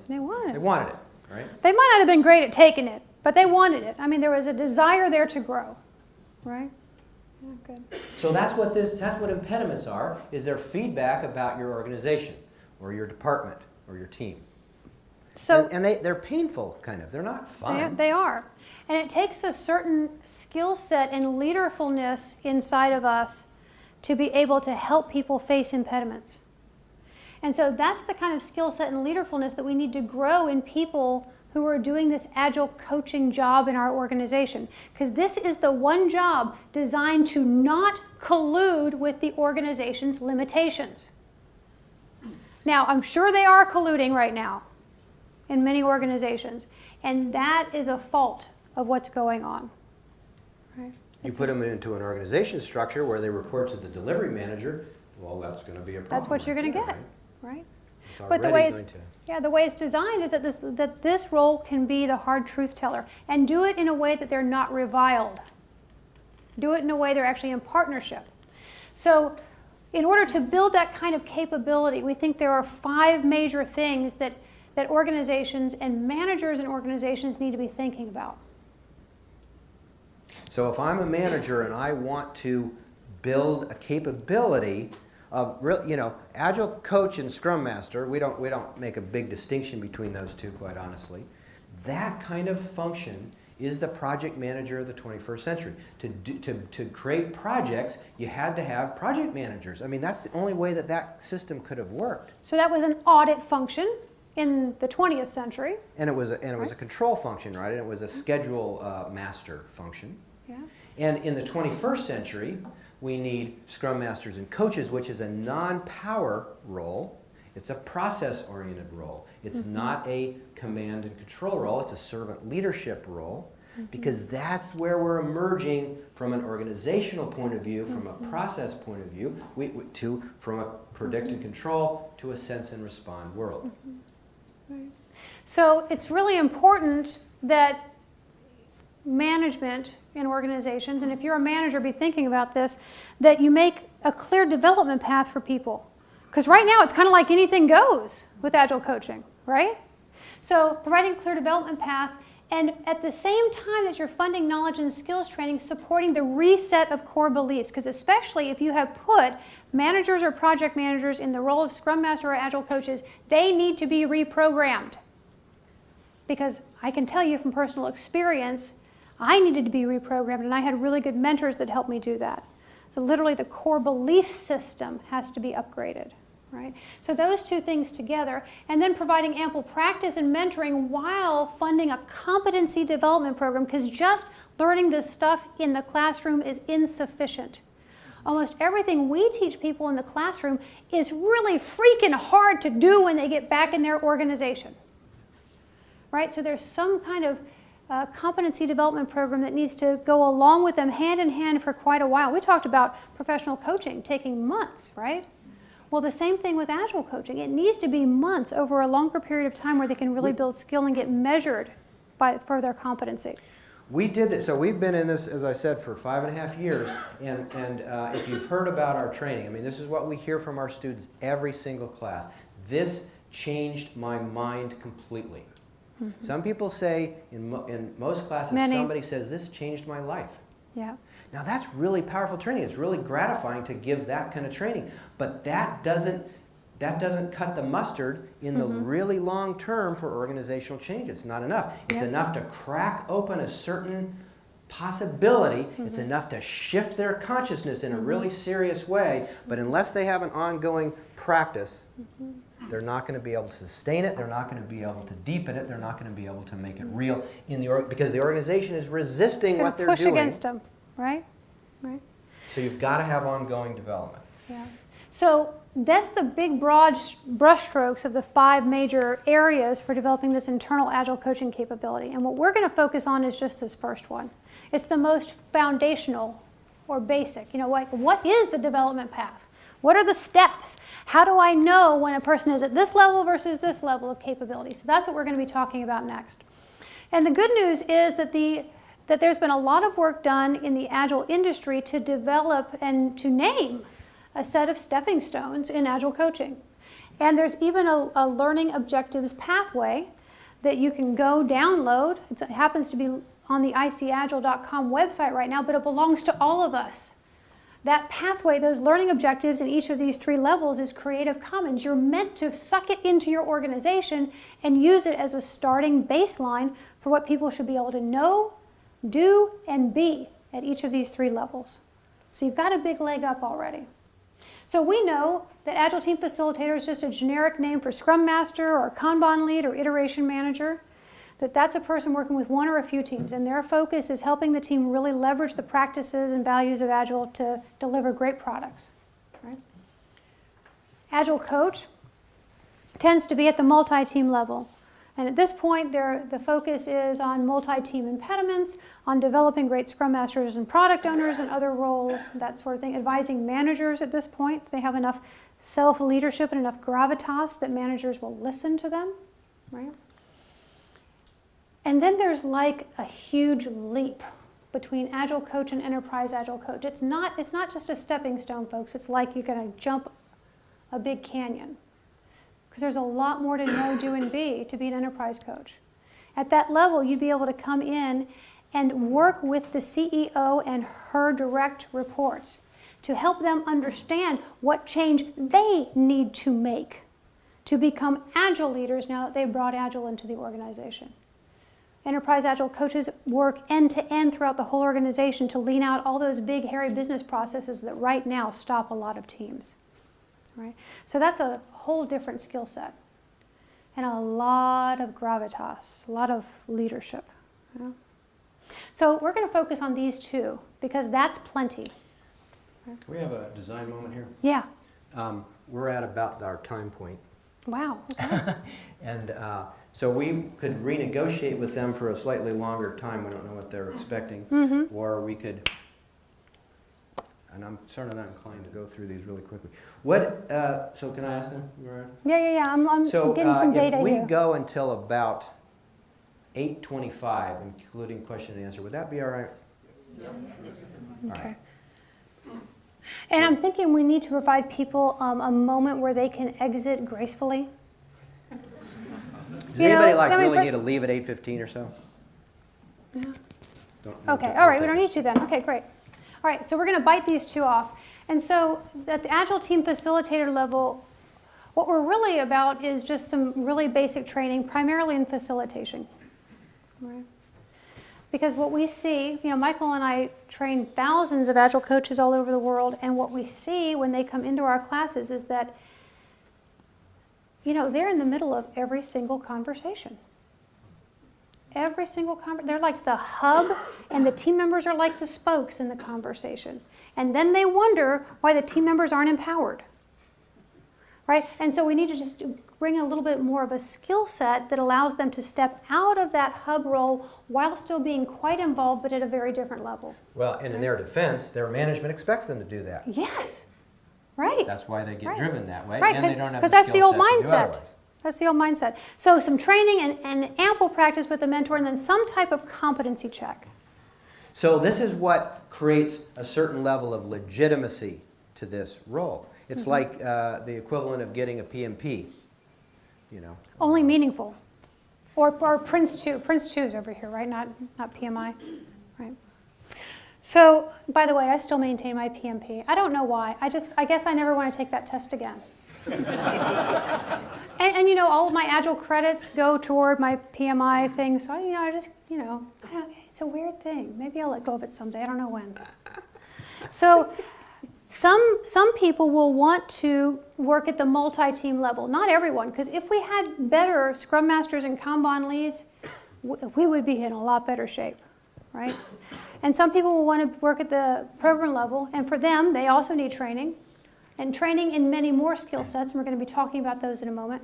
They wanted it. They wanted it, right? They might not have been great at taking it, but they wanted it. I mean, there was a desire there to grow, right? Yeah, good. So that's what impediments are, is their feedback about your organization or your department or your team. So and they're painful, kind of. They're not fun. They are. And it takes a certain skill set and leaderfulness inside of us to be able to help people face impediments. And so that's the kind of skill set and leaderfulness that we need to grow in people who are doing this Agile coaching job in our organization. Because this is the one job designed to not collude with the organization's limitations. Now, I'm sure they are colluding right now in many organizations. And that is a fault of what's going on. Right? You put them into an organization structure where they report to the delivery manager, well, that's going to be a problem. That's what you're going to right get, there, right? It's But the already way going it's, to. yeah, the way it's designed is that this role can be the hard truth teller, and do it in a way that they're not reviled. Do it in a way they're actually in partnership. So in order to build that kind of capability, we think there are 5 major things that organizations and managers and organizations need to be thinking about. So if I'm a manager and I want to build a capability of, Agile coach and Scrum Master, we don't make a big distinction between those two, quite honestly. That kind of function is the project manager of the 21st century. To create projects, you had to have project managers. I mean, that's the only way that system could have worked. So that was an audit function in the 20th century. And it was a control function, right? And it was a schedule master function. Yeah. And in the 21st century, we need Scrum Masters and coaches, which is a non-power role. It's a process-oriented role. It's not a command and control role. It's a servant leadership role, because that's where we're emerging from an organizational point of view, from a process point of view, from a predict and control to a sense and respond world. Right. So it's really important that management in organizations, and if you're a manager, be thinking about this, that you make a clear development path for people. Because right now it's kind of like anything goes with Agile coaching, right? So providing a clear development path, and at the same time that you're funding knowledge and skills training, supporting the reset of core beliefs. Because especially if you have put managers or project managers in the role of Scrum Master or Agile coaches, they need to be reprogrammed. Because I can tell you from personal experience, I needed to be reprogrammed, and I had really good mentors that helped me do that. So literally the core belief system has to be upgraded, right? So those two things together, and then providing ample practice and mentoring while funding a competency development program, because just learning this stuff in the classroom is insufficient. Almost everything we teach people in the classroom is really freaking hard to do when they get back in their organization, right? So there's some kind of competency development program that needs to go along with them hand in hand for quite a while. We talked about professional coaching taking months, right? Well, the same thing with Agile coaching. It needs to be months over a longer period of time where they can really build skill and get measured for their competency. We did this, so we've been in this, as I said, for 5.5 years, and if you've heard about our training, I mean, this is what we hear from our students every single class. This changed my mind completely. Some people say, in most classes, somebody says, this changed my life. Yeah. Now that's really powerful training. It's really gratifying to give that kind of training. But that doesn't cut the mustard in the really long term for organizational change. It's not enough. It's enough to crack open a certain possibility. It's enough to shift their consciousness in a really serious way. But unless they have an ongoing practice, they're not going to be able to sustain it. They're not going to be able to deepen it. They're not going to be able to make it real in because the organization is resisting what they're doing. Push against them, right? Right. So you've got to have ongoing development. Yeah. So that's the big broad brushstrokes of the 5 major areas for developing this internal Agile coaching capability. And what we're going to focus on is just this first one. It's the most foundational or basic. You know, what is the development path? What are the steps? How do I know when a person is at this level versus this level of capability? So that's what we're going to be talking about next. And the good news is that there's been a lot of work done in the Agile industry to develop and to name a set of stepping stones in Agile coaching. And there's even a learning objectives pathway that you can go download. It happens to be on the icagile.com website right now, but it belongs to all of us. That pathway, those learning objectives in each of these 3 levels is Creative Commons. You're meant to suck it into your organization and use it as a starting baseline for what people should be able to know, do, and be at each of these 3 levels. So you've got a big leg up already. So we know that Agile Team Facilitator is just a generic name for Scrum Master or Kanban Lead or Iteration Manager. That's a person working with one or a few teams, and their focus is helping the team really leverage the practices and values of Agile to deliver great products. Right? Agile Coach tends to be at the multi-team level. And at this point, the focus is on multi-team impediments, on developing great Scrum Masters and product owners and other roles, that sort of thing. Advising managers at this point. They have enough self-leadership and enough gravitas that managers will listen to them, right? And then there's like a huge leap between Agile Coach and Enterprise Agile Coach. It's not just a stepping stone, folks. It's like you're going to jump a big canyon. Because there's a lot more to know, do, and be to be an enterprise coach. At that level, you'd be able to come in and work with the CEO and her direct reports to help them understand what change they need to make to become Agile leaders now that they've brought Agile into the organization. Enterprise Agile coaches work end-to-end throughout the whole organization to lean out all those big, hairy business processes that right now stop a lot of teams. Right? So that's a whole different skill set and a lot of gravitas, a lot of leadership. You know? So we're going to focus on these two because that's plenty. Can we have a design moment here? Yeah. We're at about our time point. Wow. Okay. And so we could renegotiate with them for a slightly longer time. We don't know what they're expecting. Mm-hmm. Or we could, and I'm sort of not inclined to go through these really quickly. What, so can I ask them? Yeah. I'm So getting some data if we here. go until about 8:25, including question and answer, would that be all right? Yeah. All Okay. right. And I'm thinking we need to provide people a moment where they can exit gracefully. Does You anybody know, like I mean, really for- need to leave at 8:15 or so? Yeah. Don't Okay, take- all right, we take don't it. need to then. Okay, great. All right, so we're going to bite these two off. And so at the Agile Team Facilitator level, what we're really about is just some really basic training, primarily in facilitation. Right? Because what we see, you know, Michael and I train thousands of Agile coaches all over the world, and what we see when they come into our classes is that, you know, they're in the middle of every single conversation. Every single conversation. They're like the hub, and the team members are like the spokes in the conversation. And then they wonder why the team members aren't empowered. Right? And so we need to just bring a little bit more of a skill set that allows them to step out of that hub role while still being quite involved, but at a very different level. Well, and in their defense, their management expects them to do that. Yes. Right. That's why they get Right. driven that way, Right, and they don't have because the that's the skill old set to do mindset. otherwise. That's the old mindset. So some training and ample practice with the mentor, and then some type of competency check. So this is what creates a certain level of legitimacy to this role. It's like the equivalent of getting a PMP, you know. Only meaningful. Or Prince 2. Prince 2 is over here, right? Not PMI. Right. So, by the way, I still maintain my PMP. I don't know why. I guess I never want to take that test again. and you know, all of my Agile credits go toward my PMI thing. So, you know, I just, you know, it's a weird thing. Maybe I'll let go of it someday. I don't know when. So, some people will want to work at the multi-team level. Not everyone, because if we had better Scrum Masters and Kanban leads, we would be in a lot better shape, right? And some people will want to work at the program level, and for them, they also need training, and training in many more skill sets, and we're going to be talking about those in a moment.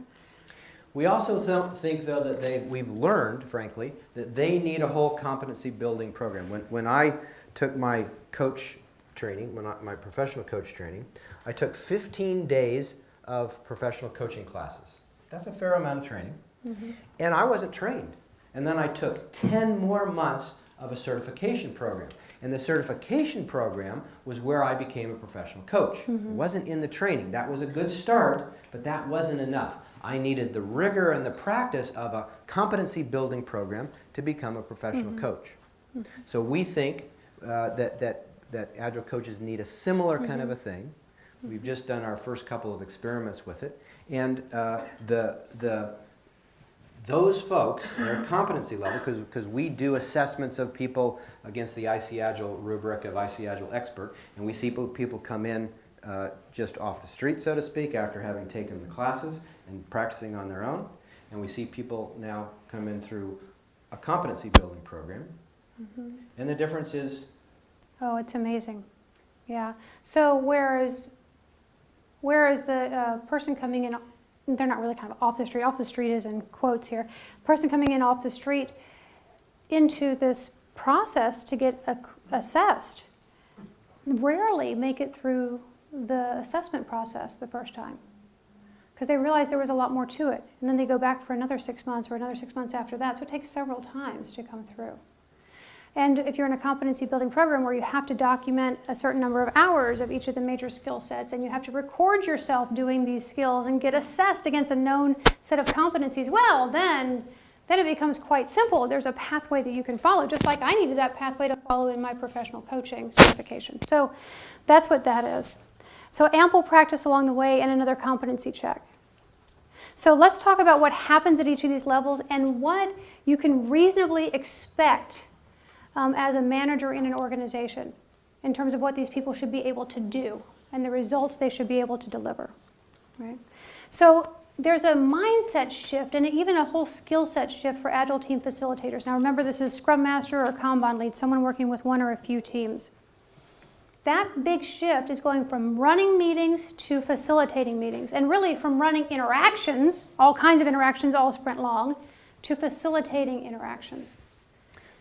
We also think, though, that we've learned, frankly, that they need a whole competency building program. When I took my coach training, my professional coach training, I took 15 days of professional coaching classes. That's a fair amount of training. Mm-hmm. And I wasn't trained. And then I took 10 more months of a certification program. And the certification program was where I became a professional coach. Mm-hmm. It wasn't in the training. That was a good start, but that wasn't enough. I needed the rigor and the practice of a competency building program to become a professional coach. Mm-hmm. So we think that Agile coaches need a similar kind of a thing. We've just done our first couple of experiments with it. And those folks, their competency level, because we do assessments of people against the IC Agile rubric of IC Agile Expert, and we see people come in just off the street, so to speak, after having taken the classes and practicing on their own. And we see people now come in through a competency building program. Mm-hmm. And the difference is... Oh, it's amazing. Yeah. So whereas the person coming in they're not really kind of off the street is in quotes here, person coming in off the street into this process to get assessed rarely make it through the assessment process the first time, because they realize there was a lot more to it, and then they go back for another 6 months or another 6 months after that, so it takes several times to come through. And if you're in a competency building program where you have to document a certain number of hours of each of the major skill sets, and you have to record yourself doing these skills and get assessed against a known set of competencies, well, then it becomes quite simple. There's a pathway that you can follow, just like I needed that pathway to follow in my professional coaching certification. So that's what that is. So ample practice along the way and another competency check. So let's talk about what happens at each of these levels and what you can reasonably expect as a manager in an organization in terms of what these people should be able to do and the results they should be able to deliver. Right? So there's a mindset shift and even a whole skill set shift for Agile team facilitators. Now remember, this is Scrum Master or Kanban lead, someone working with one or a few teams. That big shift is going from running meetings to facilitating meetings, and really from running interactions, all kinds of interactions all sprint long, to facilitating interactions.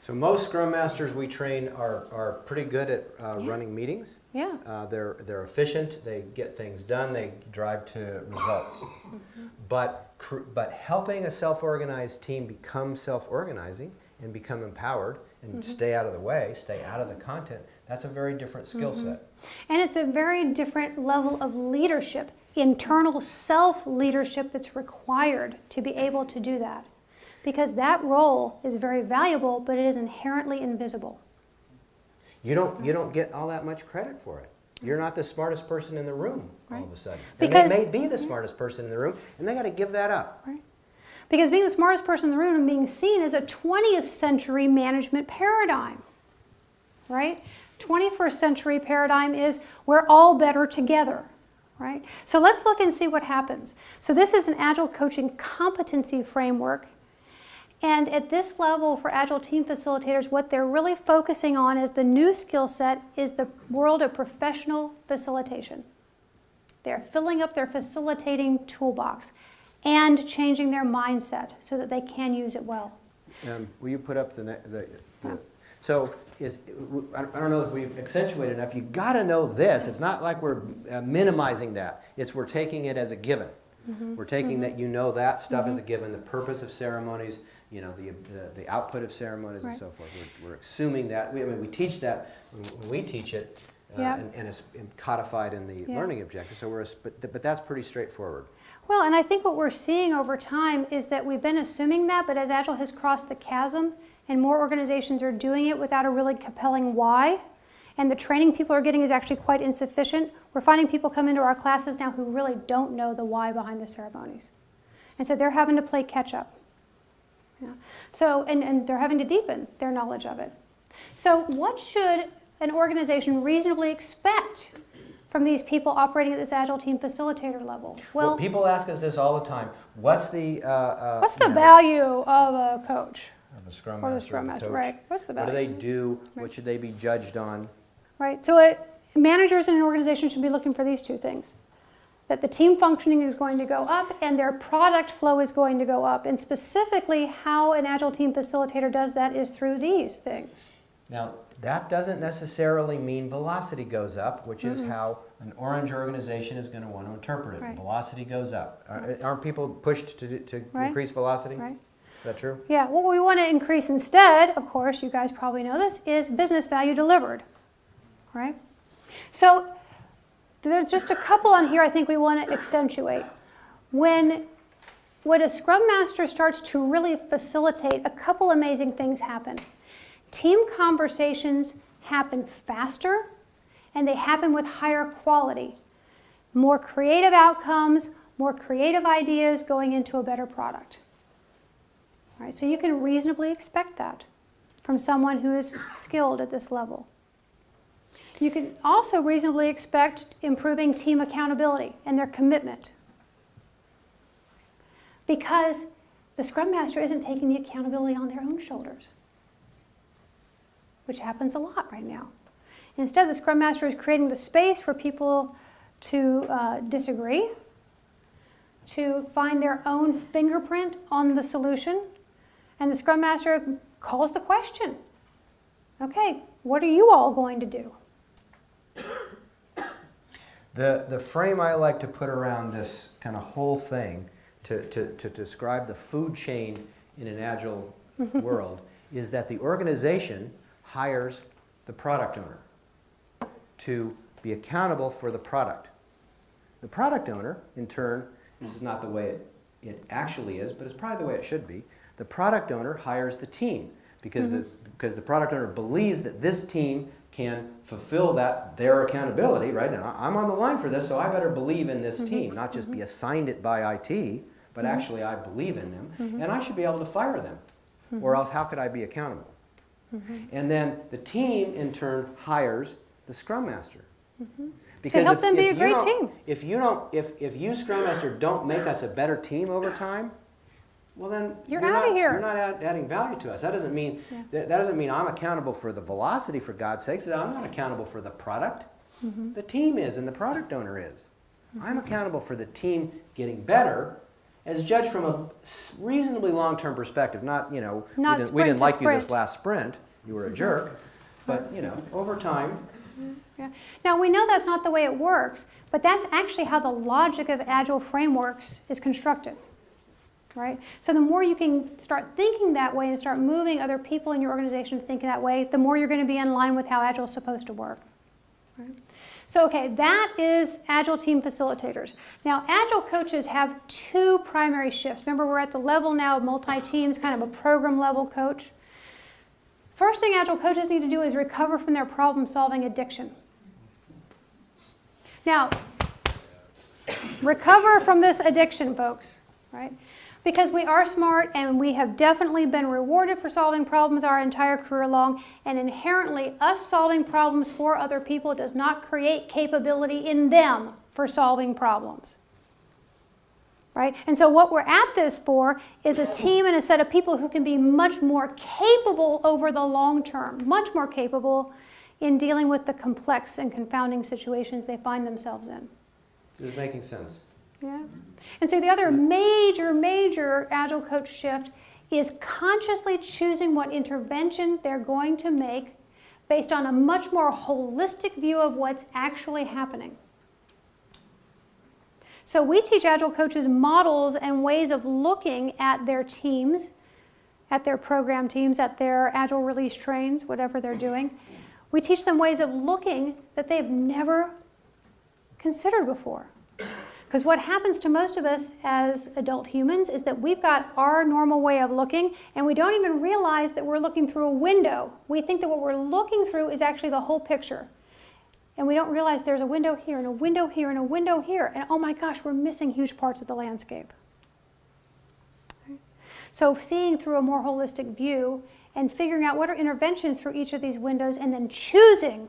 So most Scrum Masters we train are pretty good at running meetings. Yeah. They're efficient, they get things done, they drive to results. But helping a self-organized team become self-organizing and become empowered and stay out of the way, stay out of the content, that's a very different skill set. And it's a very different level of leadership, internal self-leadership that's required to be able to do that. Because that role is very valuable, but it is inherently invisible. You don't get all that much credit for it. You're not the smartest person in the room all of a sudden. Because, and they may be the smartest person in the room, and they got to give that up. Right. Because being the smartest person in the room and being seen as a 20th century management paradigm, right? 21st century paradigm is we're all better together, right? So let's look and see what happens. So this is an Agile coaching competency framework. And at this level for Agile team facilitators, what they're really focusing on is the new skill set is the world of professional facilitation. They're filling up their facilitating toolbox and changing their mindset so that they can use it well. Will you put up so I don't know if we've accentuated enough. You got to know this. It's not like we're minimizing that. We're taking it as a given. We're taking that that stuff as a given. The purpose of ceremonies, the output of ceremonies and so forth. We're assuming that. We teach that when we teach it, and it's codified in the learning objectives. So but that's pretty straightforward. Well, and I think what we're seeing over time is that we've been assuming that, but as Agile has crossed the chasm and more organizations are doing it without a really compelling why, and the training people are getting is actually quite insufficient, we're finding people come into our classes now who really don't know the why behind the ceremonies. And so they're having to play catch up. Yeah. So, and they're having to deepen their knowledge of it. So what should an organization reasonably expect from these people operating at this Agile team facilitator level? Well, people ask us this all the time. What's the value of a coach? Of a Scrum or Master, the Scrum Master, coach. right? What's the value? What do they do? Right. What should they be judged on? Right. So managers in an organization should be looking for these two things. That the team functioning is going to go up and their product flow is going to go up. And specifically how an Agile team facilitator does that is through these things. Now, that doesn't necessarily mean velocity goes up, which is how an orange organization is going to want to interpret it. Right. Velocity goes up. Aren't people pushed to increase velocity? Right. Is that true? Yeah. What we want to increase instead, of course, you guys probably know this, is business value delivered. Right? So there's just a couple on here I think we want to accentuate. When a Scrum Master starts to really facilitate, a couple amazing things happen. Team conversations happen faster, and they happen with higher quality. More creative outcomes, more creative ideas going into a better product. All right, so you can reasonably expect that from someone who is skilled at this level. You can also reasonably expect improving team accountability and their commitment, because the Scrum Master isn't taking the accountability on their own shoulders, which happens a lot right now. Instead, the Scrum Master is creating the space for people to disagree, to find their own fingerprint on the solution, and the Scrum Master calls the question. Okay, what are you all going to do? The frame I like to put around this kind of whole thing to describe the food chain in an agile world is that the organization hires the product owner to be accountable for the product. The product owner, in turn, this is not the way it actually is, but it's probably the way it should be. The product owner hires the team because the product owner believes that this team can fulfill their accountability, right? Now, I'm on the line for this, so I better believe in this team, not just be assigned it by IT, but actually I believe in them, and I should be able to fire them, or else how could I be accountable? And then the team, in turn, hires the Scrum Master. To help them be a great team. If you Scrum Master don't make us a better team over time, well then you're out of here. You're not adding value to us. That doesn't mean that doesn't mean I'm accountable for the velocity, for God's sakes. I'm not accountable for the product. The team is, and the product owner is. I'm accountable for the team getting better, as judged from a reasonably long-term perspective. Not, you know, we didn't like you this last sprint. You were a jerk, but you know, over time. Yeah. Now we know that's not the way it works, but that's actually how the logic of Agile frameworks is constructed. Right? So the more you can start thinking that way and start moving other people in your organization to think that way, the more you're going to be in line with how Agile is supposed to work. Right? So okay, that is Agile team facilitators. Now Agile coaches have two primary shifts. Remember, we're at the level now of multi-teams, kind of a program level coach. First thing Agile coaches need to do is recover from their problem-solving addiction. Now, recover from this addiction, folks, right? Because we are smart and we have definitely been rewarded for solving problems our entire career long, and inherently us solving problems for other people does not create capability in them for solving problems. Right? And so what we're at this for is a team and a set of people who can be much more capable over the long term, much more capable in dealing with the complex and confounding situations they find themselves in. This is making sense. Yeah. And so the other major Agile coach shift is consciously choosing what intervention they're going to make based on a much more holistic view of what's actually happening. So we teach Agile coaches models and ways of looking at their teams, at their program teams, at their Agile release trains, whatever they're doing. We teach them ways of looking that they've never considered before. Because what happens to most of us as adult humans is that we've got our normal way of looking, and we don't even realize that we're looking through a window. We think that what we're looking through is actually the whole picture. And we don't realize there's a window here, and a window here, and a window here. And oh my gosh, we're missing huge parts of the landscape. So seeing through a more holistic view and figuring out what are interventions through each of these windows and then choosing,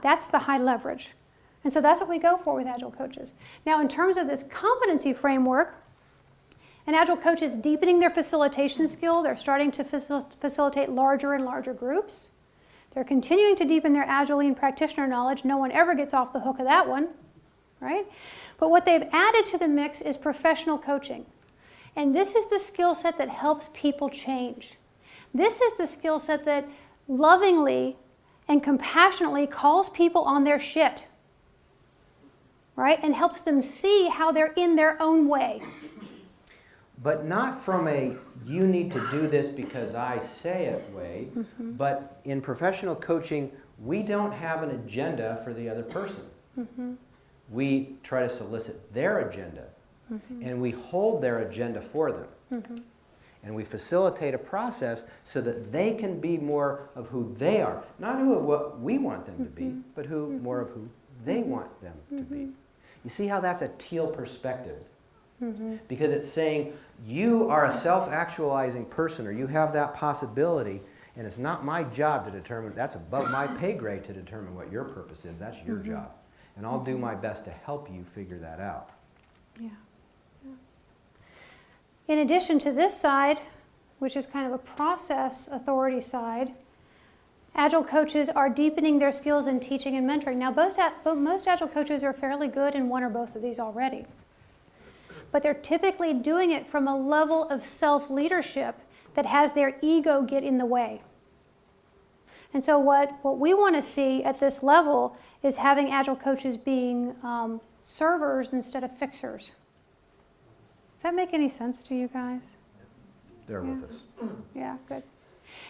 that's the high leverage. And so that's what we go for with Agile coaches. Now in terms of this competency framework, an Agile coach is deepening their facilitation skill. They're starting to facilitate larger and larger groups. They're continuing to deepen their Agile Lean practitioner knowledge. No one ever gets off the hook of that one, right? But what they've added to the mix is professional coaching. And this is the skill set that helps people change. This is the skill set that lovingly and compassionately calls people on their shit, right? And helps them see how they're in their own way. But not from a, you need to do this because I say it way, but in professional coaching, we don't have an agenda for the other person. We try to solicit their agenda, and we hold their agenda for them. And we facilitate a process so that they can be more of who they are. Not who what we want them to be, but more of who they want them to be. You see how that's a teal perspective? Because it's saying you are a self-actualizing person, or you have that possibility, and it's not my job to determine, that's above my pay grade to determine what your purpose is. That's your job. And I'll do my best to help you figure that out. Yeah. In addition to this side, which is kind of a process authority side, Agile coaches are deepening their skills in teaching and mentoring. Now, most Agile coaches are fairly good in one or both of these already. but they're typically doing it from a level of self-leadership that has their ego get in the way. And so what we want to see at this level is having Agile coaches being servers instead of fixers. Does that make any sense to you guys? They're with us. Yeah, good.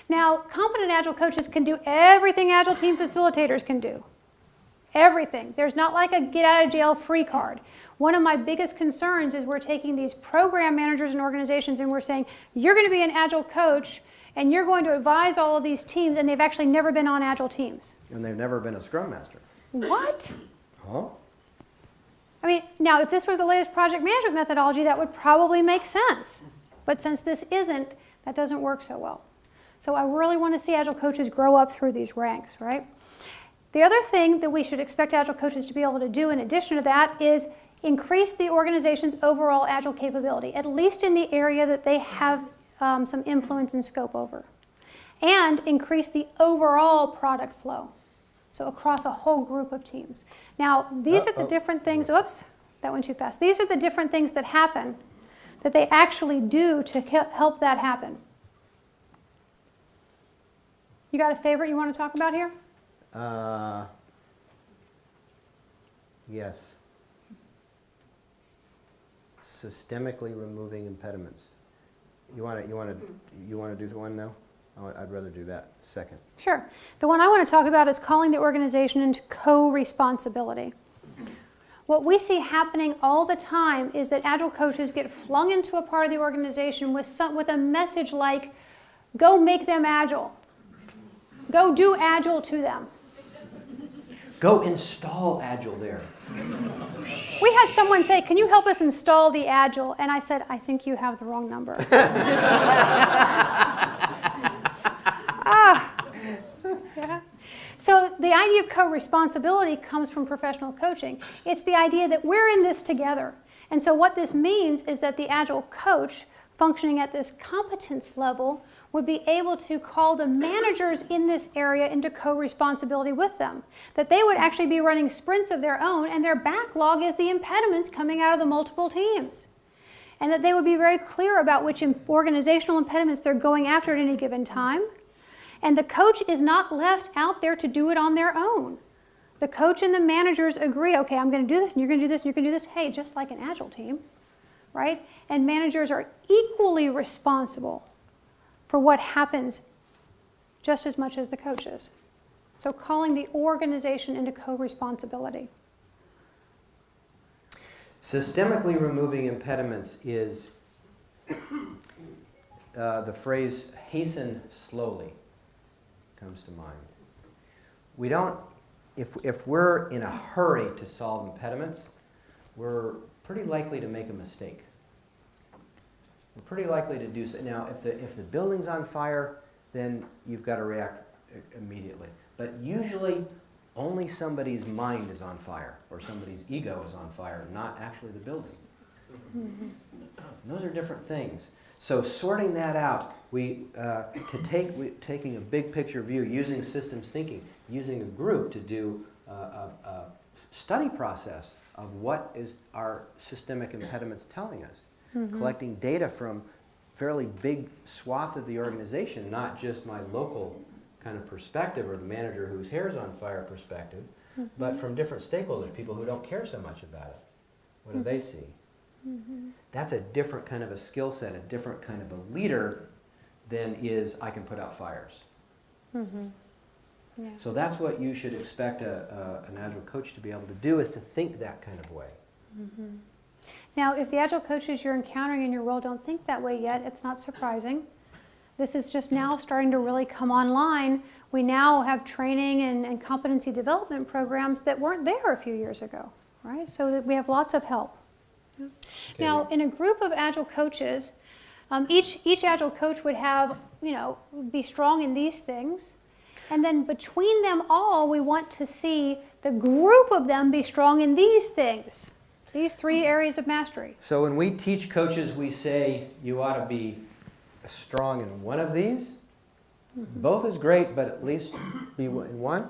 Now, competent Agile coaches can do everything Agile team facilitators can do. Everything. There's not like a get out of jail free card. One of my biggest concerns is we're taking these program managers and organizations and we're saying, you're going to be an Agile coach and you're going to advise all of these teams, and they've actually never been on Agile teams. And they've never been a Scrum Master. What? Huh? I mean, now if this were the latest project management methodology, that would probably make sense. But since this isn't, that doesn't work so well. So I really want to see Agile coaches grow up through these ranks, right? The other thing that we should expect Agile coaches to be able to do in addition to that is increase the organization's overall Agile capability, at least in the area that they have some influence and scope over. And increase the overall product flow, so across a whole group of teams. Now, these are the different things, oops, that went too fast. These are the different things that happen, that they actually do to help that happen. You got a favorite you want to talk about here? Yes. Systemically removing impediments. You want to do one now? I'd rather do that second. Sure. The one I want to talk about is calling the organization into co-responsibility. What we see happening all the time is that Agile coaches get flung into a part of the organization with a message like, go make them Agile. Go do Agile to them. Go install Agile there. We had someone say, can you help us install the Agile? And I said, I think you have the wrong number. Yeah. So the idea of co-responsibility comes from professional coaching. It's the idea that we're in this together. And so what this means is that the Agile coach functioning at this competence level would be able to call the managers in this area into co-responsibility with them. That they would actually be running sprints of their own, and their backlog is the impediments coming out of the multiple teams. And that they would be very clear about which organizational impediments they're going after at any given time. And the coach is not left out there to do it on their own. The coach and the managers agree, okay, I'm going to do this, and you're going to do this, and you're going to do this. Hey, just like an Agile team, right? And managers are equally responsible for what happens just as much as the coaches. So calling the organization into co-responsibility. Systemically removing impediments is the phrase hasten slowly comes to mind. We don't, if we're in a hurry to solve impediments, we're pretty likely to make a mistake. We're pretty likely to do so. Now, if the building's on fire, then you've got to react immediately. But usually, only somebody's mind is on fire, or somebody's ego is on fire, not actually the building. Mm-hmm. Those are different things. So sorting that out, taking a big picture view, using systems thinking, using a group to do a study process of what is our systemic impediments telling us. Mm-hmm. Collecting data from fairly big swath of the organization, not just my local kind of perspective or the manager whose hair's on fire perspective, mm-hmm. but from different stakeholders, people who don't care so much about it. What do they see? Mm-hmm. That's a different kind of a skill set, a different kind of a leader than is I can put out fires. Mm-hmm. Yeah. So that's what you should expect an Agile coach to be able to do, is to think that kind of way. Mm-hmm. Now, if the Agile coaches you're encountering in your role don't think that way yet, it's not surprising. This is just now starting to really come online. We now have training and competency development programs that weren't there a few years ago, right? So that we have lots of help. Yeah. Okay. Now, in a group of Agile coaches, each Agile coach would have, be strong in these things. And then between them all, we want to see the group of them be strong in these things. These 3 areas of mastery. So when we teach coaches, we say you ought to be strong in one of these. Mm-hmm. Both is great, but at least be in one.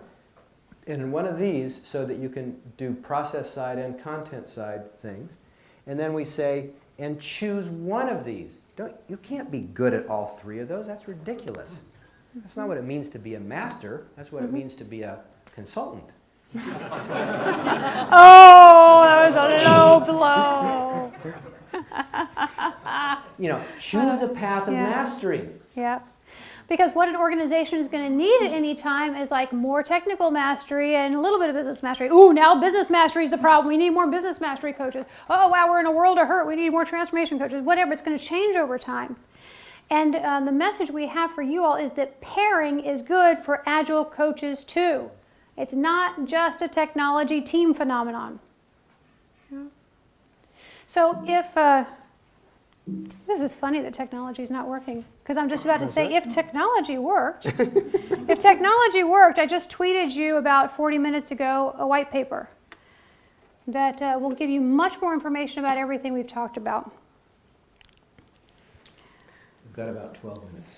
And in one of these, so that you can do process side and content side things. And then we say and choose one of these. You can't be good at all three of those. That's ridiculous. That's not what it means to be a master. That's what it means to be a consultant. Oh, that was a low blow. Choose a path of mastery. Yeah. Because what an organization is going to need at any time is like more technical mastery and a little bit of business mastery. Ooh, now business mastery is the problem. We need more business mastery coaches. Oh, wow, we're in a world of hurt. We need more transformation coaches. Whatever, it's going to change over time. And the message we have for you all is that pairing is good for Agile coaches too. It's not just a technology team phenomenon. So if, this is funny that technology is not working, because I'm just about to say if technology worked, I just tweeted you about 40 minutes ago a white paper that will give you much more information about everything we've talked about. We've got about 12 minutes.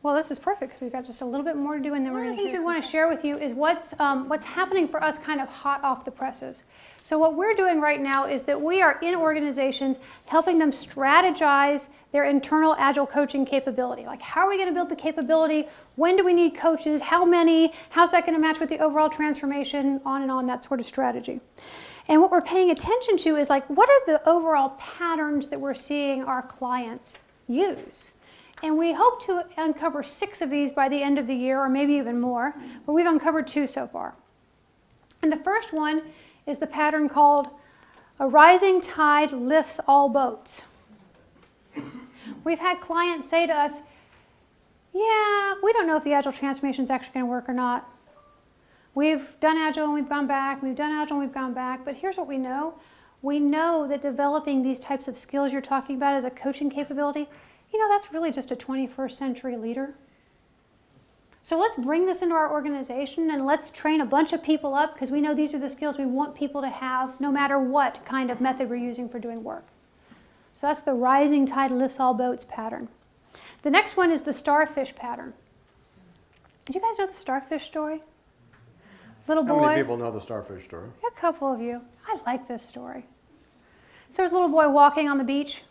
Well, this is perfect because we've got just a little bit more to do, and then one of the things we want to share with you is what's happening for us kind of hot off the presses. So what we're doing right now is that we are in organizations helping them strategize their internal Agile coaching capability. Like, how are we going to build the capability? When do we need coaches? How many? How's that going to match with the overall transformation? On and on, that sort of strategy. And what we're paying attention to is like, what are the overall patterns that we're seeing our clients use? And we hope to uncover 6 of these by the end of the year, or maybe even more, but we've uncovered 2 so far. And the first one is the pattern called a rising tide lifts all boats. We've had clients say to us, yeah, we don't know if the Agile transformation is actually going to work or not. We've done Agile and we've gone back, we've done Agile and we've gone back, but here's what we know. We know that developing these types of skills you're talking about as a coaching capability, that's really just a 21st century leader. So let's bring this into our organization and let's train a bunch of people up, because we know these are the skills we want people to have no matter what kind of method we're using for doing work. So that's the rising tide lifts all boats pattern. The next one is the starfish pattern. Did you guys know the starfish story? Little boy. How many people know the starfish story? A couple of you. I like this story. So there's a little boy walking on the beach,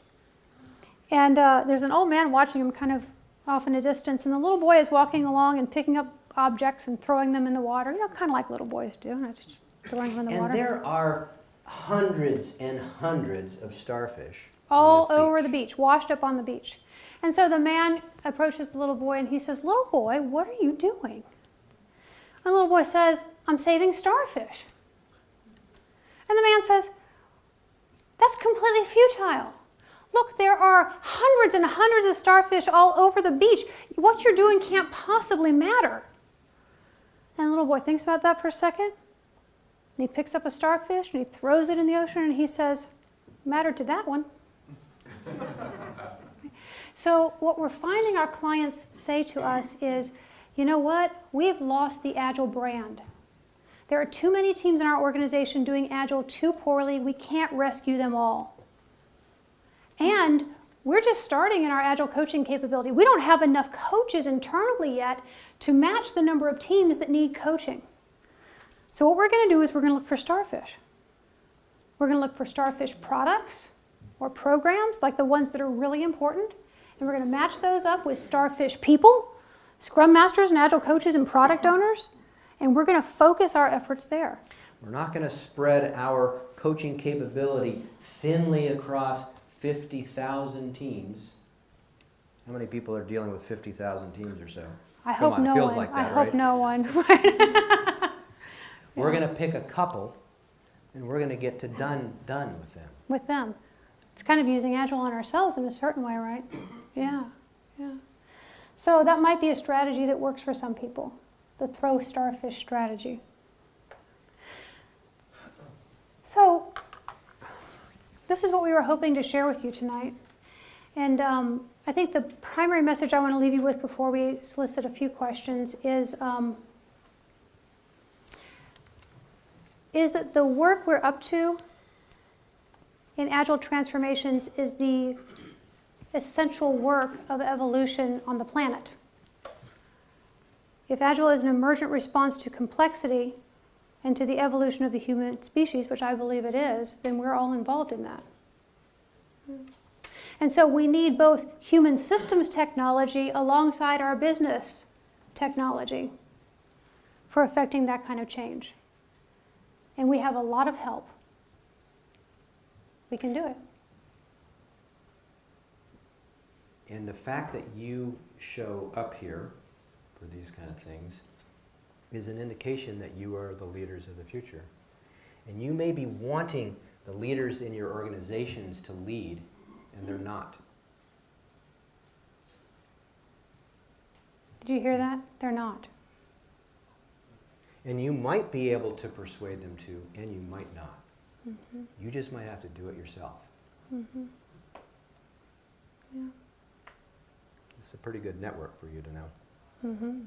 and there's an old man watching him kind of off in a distance, and the little boy is walking along and picking up objects and throwing them in the water, kind of like little boys do, not just throwing them in the water. And there are hundreds and hundreds of starfish all over the beach, washed up on the beach. And so the man approaches the little boy and he says, "Little boy, what are you doing?" And the little boy says, "I'm saving starfish." And the man says, "That's completely futile. Look, there are hundreds and hundreds of starfish all over the beach. What you're doing can't possibly matter." And the little boy thinks about that for a second, and he picks up a starfish and he throws it in the ocean and he says, "Mattered to that one." So what we're finding our clients say to us is, you know what? We've lost the Agile brand. There are too many teams in our organization doing Agile too poorly. We can't rescue them all. And we're just starting in our Agile coaching capability. We don't have enough coaches internally yet to match the number of teams that need coaching. So what we're going to do is we're going to look for starfish. We're going to look for starfish products or programs, like the ones that are really important, and we're going to match those up with starfish people, Scrum Masters and Agile coaches and product owners, and we're going to focus our efforts there. We're not going to spread our coaching capability thinly across 50,000 teams. How many people are dealing with 50,000 teams or so? I hope no one. Like that, I hope right? no one. We're going to pick a couple, and we're going to get to done with them. With them. It's kind of using Agile on ourselves in a certain way, right? Yeah, yeah. So that might be a strategy that works for some people, the throw starfish strategy. So this is what we were hoping to share with you tonight. And I think the primary message I want to leave you with before we solicit a few questions is that the work we're up to in Agile transformations is the essential work of evolution on the planet. If Agile is an emergent response to complexity and to the evolution of the human species, which I believe it is, then we're all involved in that. And so we need both human systems technology alongside our business technology for affecting that kind of change. And we have a lot of help. We can do it. And the fact that you show up here for these kind of things is an indication that you are the leaders of the future. And you may be wanting the leaders in your organizations to lead, and they're not. Did you hear that? They're not. And you might be able to persuade them to, and you might not. Mm-hmm. You just might have to do it yourself. Mm-hmm. Yeah. It's a pretty good network for you to know. Mm-hmm.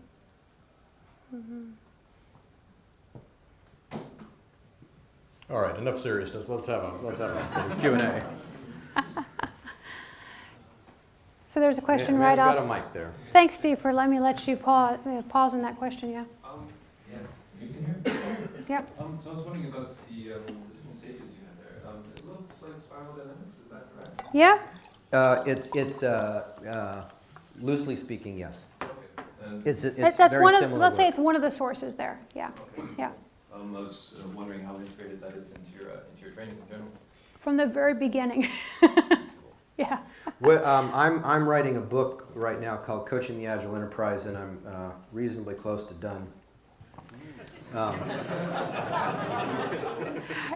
Mm-hmm. All right, enough seriousness. Let's have a Q&A. So there's a question Yeah, right we've off. got a mic there. Thanks, Steve, for letting me let you pause on that question, yeah. Yeah, you can hear me? Yep. So I was wondering about the different stages you had there. It looks like spiral dynamics, is that correct? Yeah. It's loosely speaking, yes. Okay. And It's That's very one of, similar let's say work. it's one of the sources there, yeah. okay. Yeah. I was wondering how integrated that is into your training in general. From the very beginning. Yeah. Well, I'm writing a book right now called Coaching the Agile Enterprise, and I'm reasonably close to done.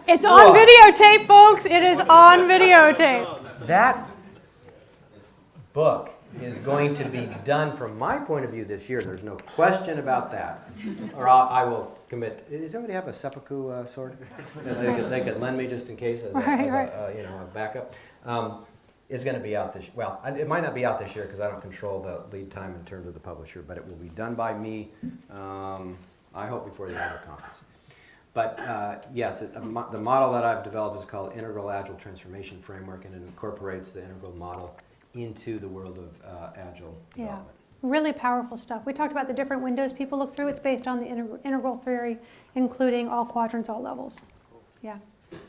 It's on videotape, folks. It is on videotape. That book is going to be done from my point of view this year. There's no question about that. Or I will commit. Does somebody have a seppuku sword that they could lend me just in case as a backup? It's going to be out this. Well, it might not be out this year because I don't control the lead time in terms of the publisher, but it will be done by me. I hope before the annual conference. But yes, the model that I've developed is called Integral Agile Transformation Framework, and it incorporates the integral model into the world of Agile development. Really powerful stuff. We talked about the different windows people look through. It's based on the integral theory, including all quadrants, all levels. Yeah.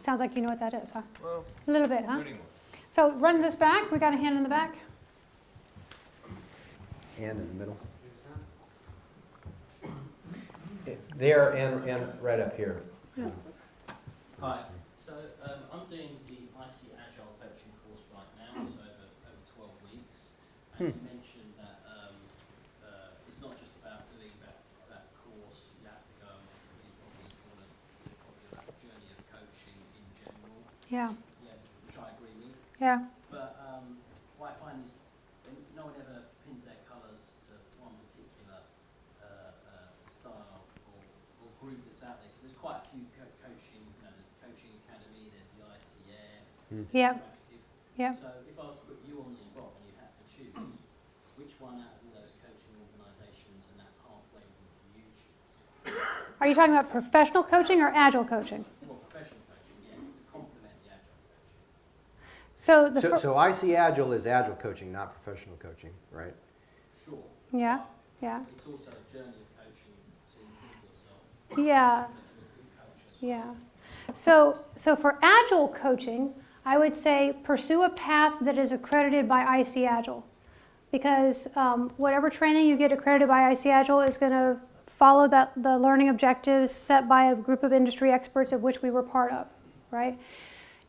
Sounds like you know what that is, huh? Well, A little bit, huh? So run this back. We got a hand in the back. And in the middle. There and right up here. Yeah. Hi. So I'm doing the IC Agile coaching course right now. It's over 12 weeks. And you mentioned that it's not just about doing that course. You have to go and probably want to journey of coaching in general. Yeah. Yeah, which I agree with. Yeah. But what I find is no one ever pins their colours to one particular style or group that's out there, because there's quite a few coaching, there's the Coaching Academy, there's the ICF, Yeah. Interactive. Yeah. So if I was to put you on the spot and you had to choose, which one out of all those coaching organisations and that pathway would you choose? Are you talking about professional coaching or agile coaching? Well, professional coaching, yeah, to complement the agile coaching. So IC Agile is Agile coaching, not professional coaching, right? Sure. Yeah. Yeah. It's also a journey of coaching to improve yourself. Yeah. Yeah. So for Agile coaching, I would say pursue a path that is accredited by IC Agile, because whatever training you get accredited by IC Agile is going to follow the learning objectives set by a group of industry experts of which we were part of, right?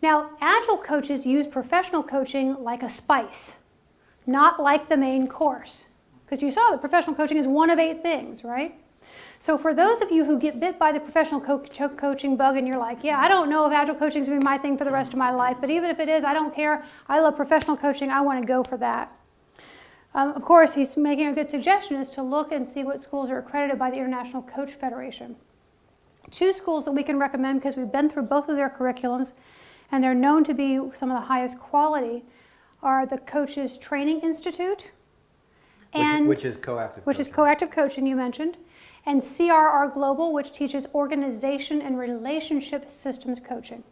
Now, Agile coaches use professional coaching like a spice, not like the main course, because you saw that professional coaching is one of 8 things, right? So for those of you who get bit by the professional coaching bug and you're like, yeah, I don't know if Agile coaching is going to be my thing for the rest of my life, but even if it is, I don't care. I love professional coaching. I want to go for that. Of course, he's making a good suggestion is to look and see what schools are accredited by the International Coach Federation. 2 schools that we can recommend, because we've been through both of their curriculums and they're known to be some of the highest quality, are the Coaches Training Institute, and which is coactive which coaching. is coactive coaching you mentioned, and CRR Global, which teaches organization and relationship systems coaching.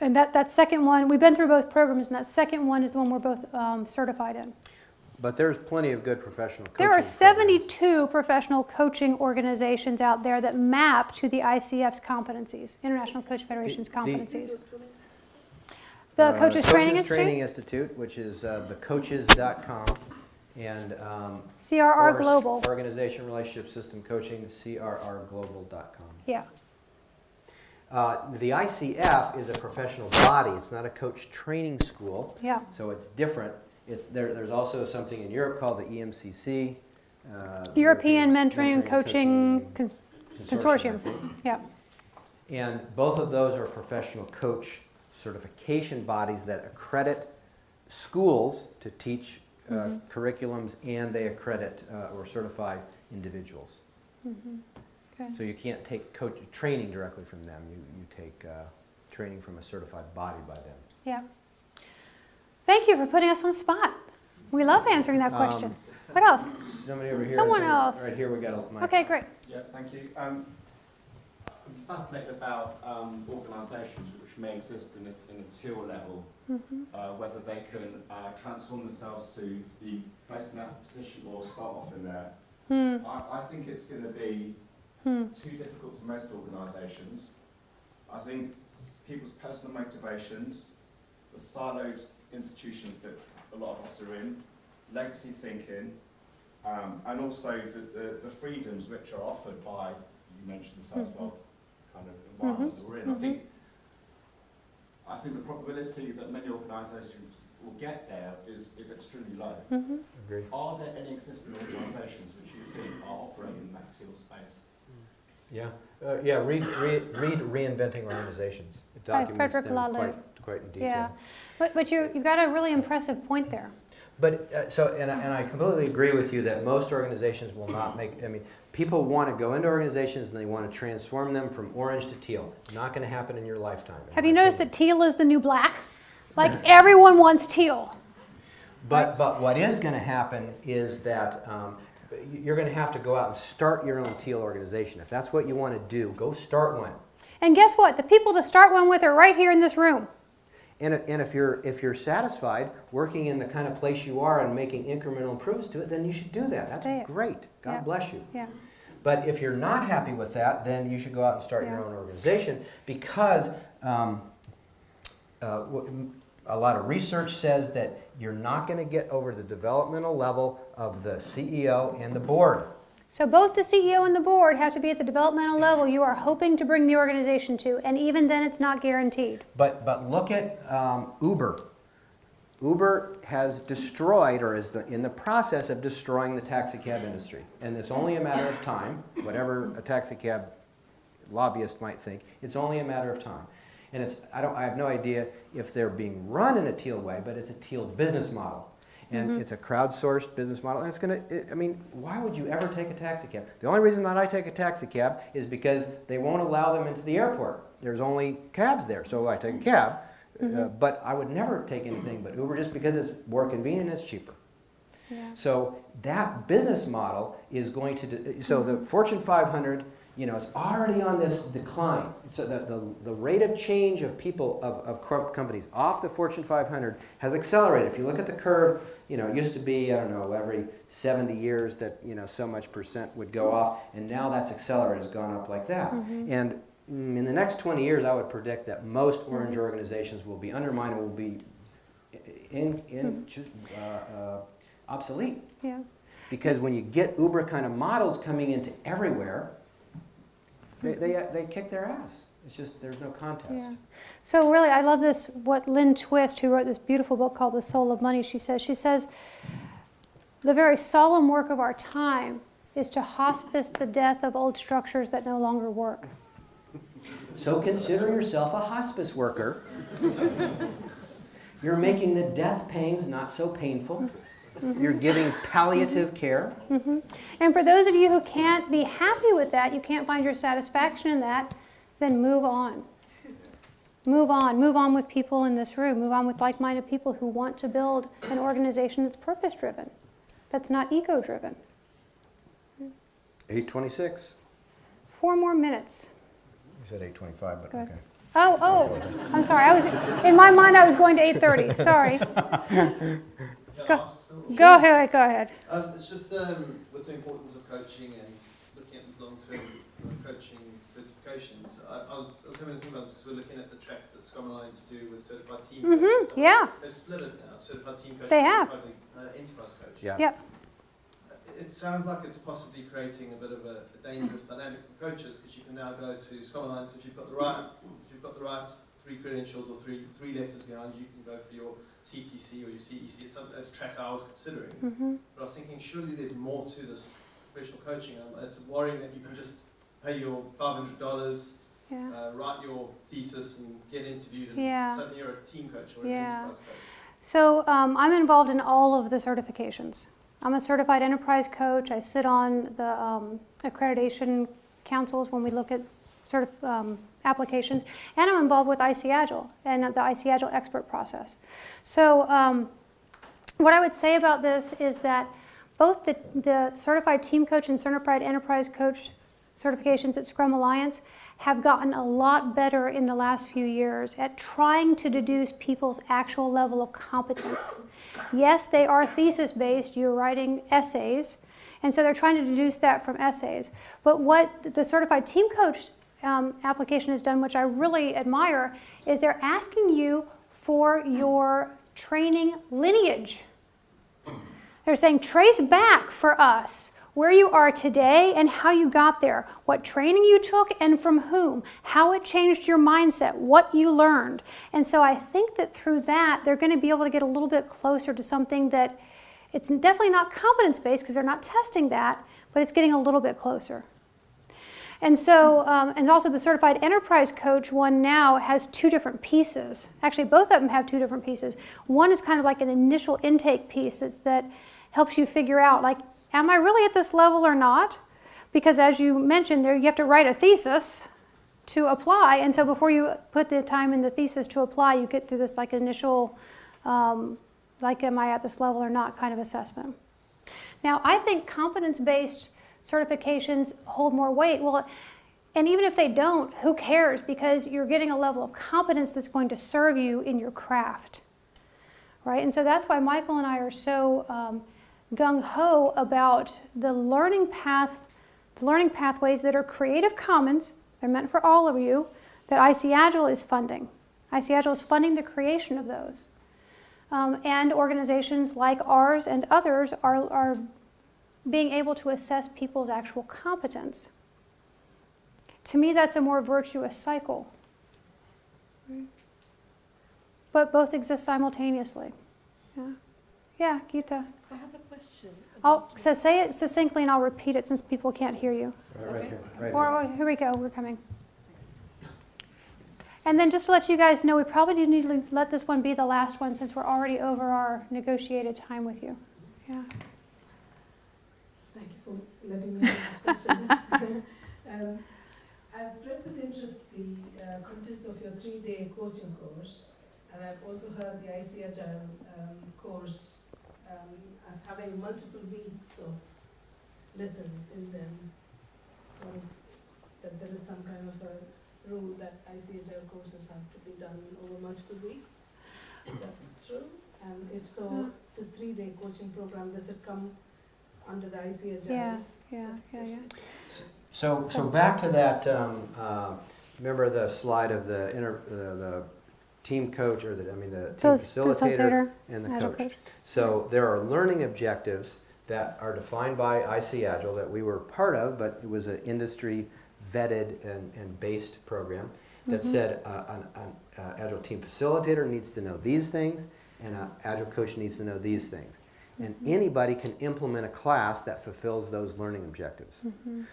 And that second one, we've been through both programs, and that second one is the one we're both certified in. But there's plenty of good professional coaching. There are programs. 72 professional coaching organizations out there that map to the ICF's competencies, International Coach Federation's competencies. The Coaches Training Coaches Institute? Training Institute, which is thecoaches.com, and CRR Global. Organization Relationship System Coaching, crrglobal.com. Yeah. The ICF is a professional body. It's not a coach training school. Yeah. So it's different. There's also something in Europe called the EMCC. European Mentoring and Coaching Consortium. I think. Yeah. And both of those are professional coach certification bodies that accredit schools to teach curriculums, and they accredit or certify individuals. Okay. So you can't take coach training directly from them. You take training from a certified body by them. Yeah. Thank you for putting us on the spot. We love answering that question. What else? Somebody over here. Someone else. Right here we got a mic. Okay, great. Yeah, thank you. I'm fascinated about organisations which may exist in a teal level, whether they can transform themselves to be placed in that position or start off in there. I think it's going to be too difficult for most organisations. I think people's personal motivations, the siloed institutions that a lot of us are in, legacy thinking, and also the freedoms which are offered by, you mentioned the first world kind of environment that we're in. I think the probability that many organisations will get there is extremely low. Agree. Are there any existing organisations which you think are operating in that teal space? Yeah, read Reinventing Organizations. It By documents Frederick them Laloux. quite in detail. Yeah. But you've got a really impressive point there. But and I completely agree with you that most organizations will not make. I mean, people want to go into organizations and they want to transform them from orange to teal. Not going to happen in your lifetime. Have you noticed that teal is the new black? Like everyone wants teal. But what is going to happen is that you're going to have to go out and start your own teal organization. If that's what you want to do, go start one. And guess what? The people to start one with are right here in this room. And if you're satisfied working in the kind of place you are and making incremental improvements to it, then you should do that. That's great. God bless you. Yeah. But if you're not happy with that, then you should go out and start your own organization, because a lot of research says that you're not going to get over the developmental level of the CEO and the board. So both the CEO and the board have to be at the developmental level you are hoping to bring the organization to, and even then it's not guaranteed. But look at Uber. Uber has destroyed, or is in the process of destroying, the taxi cab industry. And it's only a matter of time, whatever a taxi cab lobbyist might think, it's only a matter of time. And I have no idea if they're being run in a teal way, but it's a teal business model. And it's a crowdsourced business model, and it's going to, I mean, why would you ever take a taxi cab? The only reason that I take a taxi cab is because they won't allow them into the airport. There's only cabs there, so I take a cab. But I would never take anything but Uber, just because it's more convenient and it's cheaper. Yeah. So that business model is going to, so the Fortune 500, you know, it's already on this decline. So the rate of change of people, of companies off the Fortune 500 has accelerated. If you look at the curve, you know, it used to be, I don't know, every 70 years that, you know, so much percent would go off, and now that's accelerated, it's gone up like that. And in the next 20 years, I would predict that most orange organizations will be undermined and will be obsolete. Yeah. Because when you get Uber kind of models coming into everywhere, they kick their ass. It's just, there's no contest. Yeah. So really, I love this, what Lynn Twist, who wrote this beautiful book called The Soul of Money, she says, the very solemn work of our time is to hospice the death of old structures that no longer work. So consider yourself a hospice worker. You're making the death pangs not so painful. You're giving palliative care. And for those of you who can't be happy with that, you can't find your satisfaction in that, then move on. Move on. Move on with people in this room. Move on with like-minded people who want to build an organization that's purpose-driven, that's not ego-driven. 8:26. 4 more minutes. You said 8:25, but okay. Oh, I'm sorry. In my mind, I was going to 8:30. Sorry. Go ahead. It's just with the importance of coaching and looking at these long-term coaching certifications, I was having to think about this because we're looking at the tracks that Scrum Alliance do with certified team coaches. Yeah. They've split it now, certified team coach They and have. certified enterprise coach. Yeah. Yep. It sounds like it's possibly creating a bit of a dangerous dynamic for coaches, because you can now go to Scrum Alliance if you've got the right 3 credentials or three letters behind you. You can go for your CTC or your CEC. It's something that's a track I was considering. But I was thinking, surely there's more to this professional coaching. It's worrying that you can just pay your $500, write your thesis and get interviewed, and suddenly you're a team coach or an enterprise coach. So I'm involved in all of the certifications. I'm a certified enterprise coach. I sit on the accreditation councils when we look at applications, and I'm involved with IC Agile and the IC Agile expert process. So what I would say about this is that both the certified team coach and certified enterprise coach certifications at Scrum Alliance have gotten a lot better in the last few years at trying to deduce people's actual level of competence. Yes, they are thesis-based. You're writing essays, and so they're trying to deduce that from essays. But what the certified team coach application has done, which I really admire, is they're asking you for your training lineage. They're saying, trace back for us where you are today and how you got there, what training you took and from whom, how it changed your mindset, what you learned. And so I think that through that, they're going to be able to get a little bit closer to something that it's definitely not competence-based because they're not testing that, but it's getting a little bit closer. And so, and also the Certified Enterprise Coach one now has 2 different pieces. Actually, both of them have 2 different pieces. One is kind of like an initial intake piece that helps you figure out, like, am I really at this level or not? Because as you mentioned, there you have to write a thesis to apply, and so before you put the time in the thesis to apply, you get through this like initial, like, am I at this level or not kind of assessment. Now, I think competence-based certifications hold more weight. Well, and even if they don't, who cares? Because you're getting a level of competence that's going to serve you in your craft, right? And so that's why Michael and I are so gung-ho about the learning pathways that are Creative Commons. They're meant for all of you, that IC Agile is funding. IC Agile is funding the creation of those. And organizations like ours and others are being able to assess people's actual competence. To me, that's a more virtuous cycle. But both exist simultaneously. Yeah, Geeta. I have a question. So say it succinctly and I'll repeat it since people can't hear you. Right here. Right Or here we go, we're coming. And then just to let you guys know, we probably do need to let this one be the last one since we're already over our negotiated time with you. Yeah. Thank you for letting me ask this question. I've read with interest the contents of your 3-day coaching course, and I've also heard the IC Agile course as having multiple weeks of lessons in them, that there is some kind of a rule that IC Agile courses have to be done over multiple weeks. Is that true? And if so, this 3-day coaching program, does it come under the IC Agile? Yeah. So back to that, remember the slide of the team coach, or the team facilitator and the coach. So there are learning objectives that are defined by IC Agile that we were part of, but it was an industry vetted and based program that said an Agile team facilitator needs to know these things and an Agile coach needs to know these things. And anybody can implement a class that fulfills those learning objectives.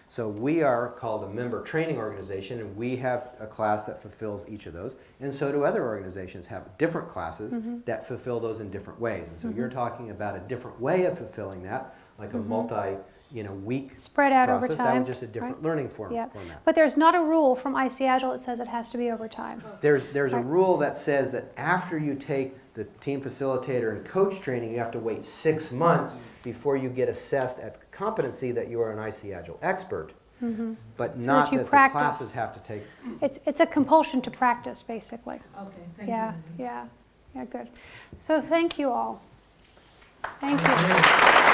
So we are called a member training organization, and we have a class that fulfills each of those. And so do other organizations have different classes that fulfill those in different ways. And so you're talking about a different way of fulfilling that, like a multi-week spread out process. over time. That was just a different learning format. But there's not a rule from IC Agile that says it has to be over time. There's a rule that says that after you take the team facilitator and coach training, you have to wait 6 months before you get assessed at competency that you are an IC Agile expert. But so not that the classes have to take. It's a compulsion to practice, basically. Okay, thank you. Yeah, good. So thank you all. Thank you.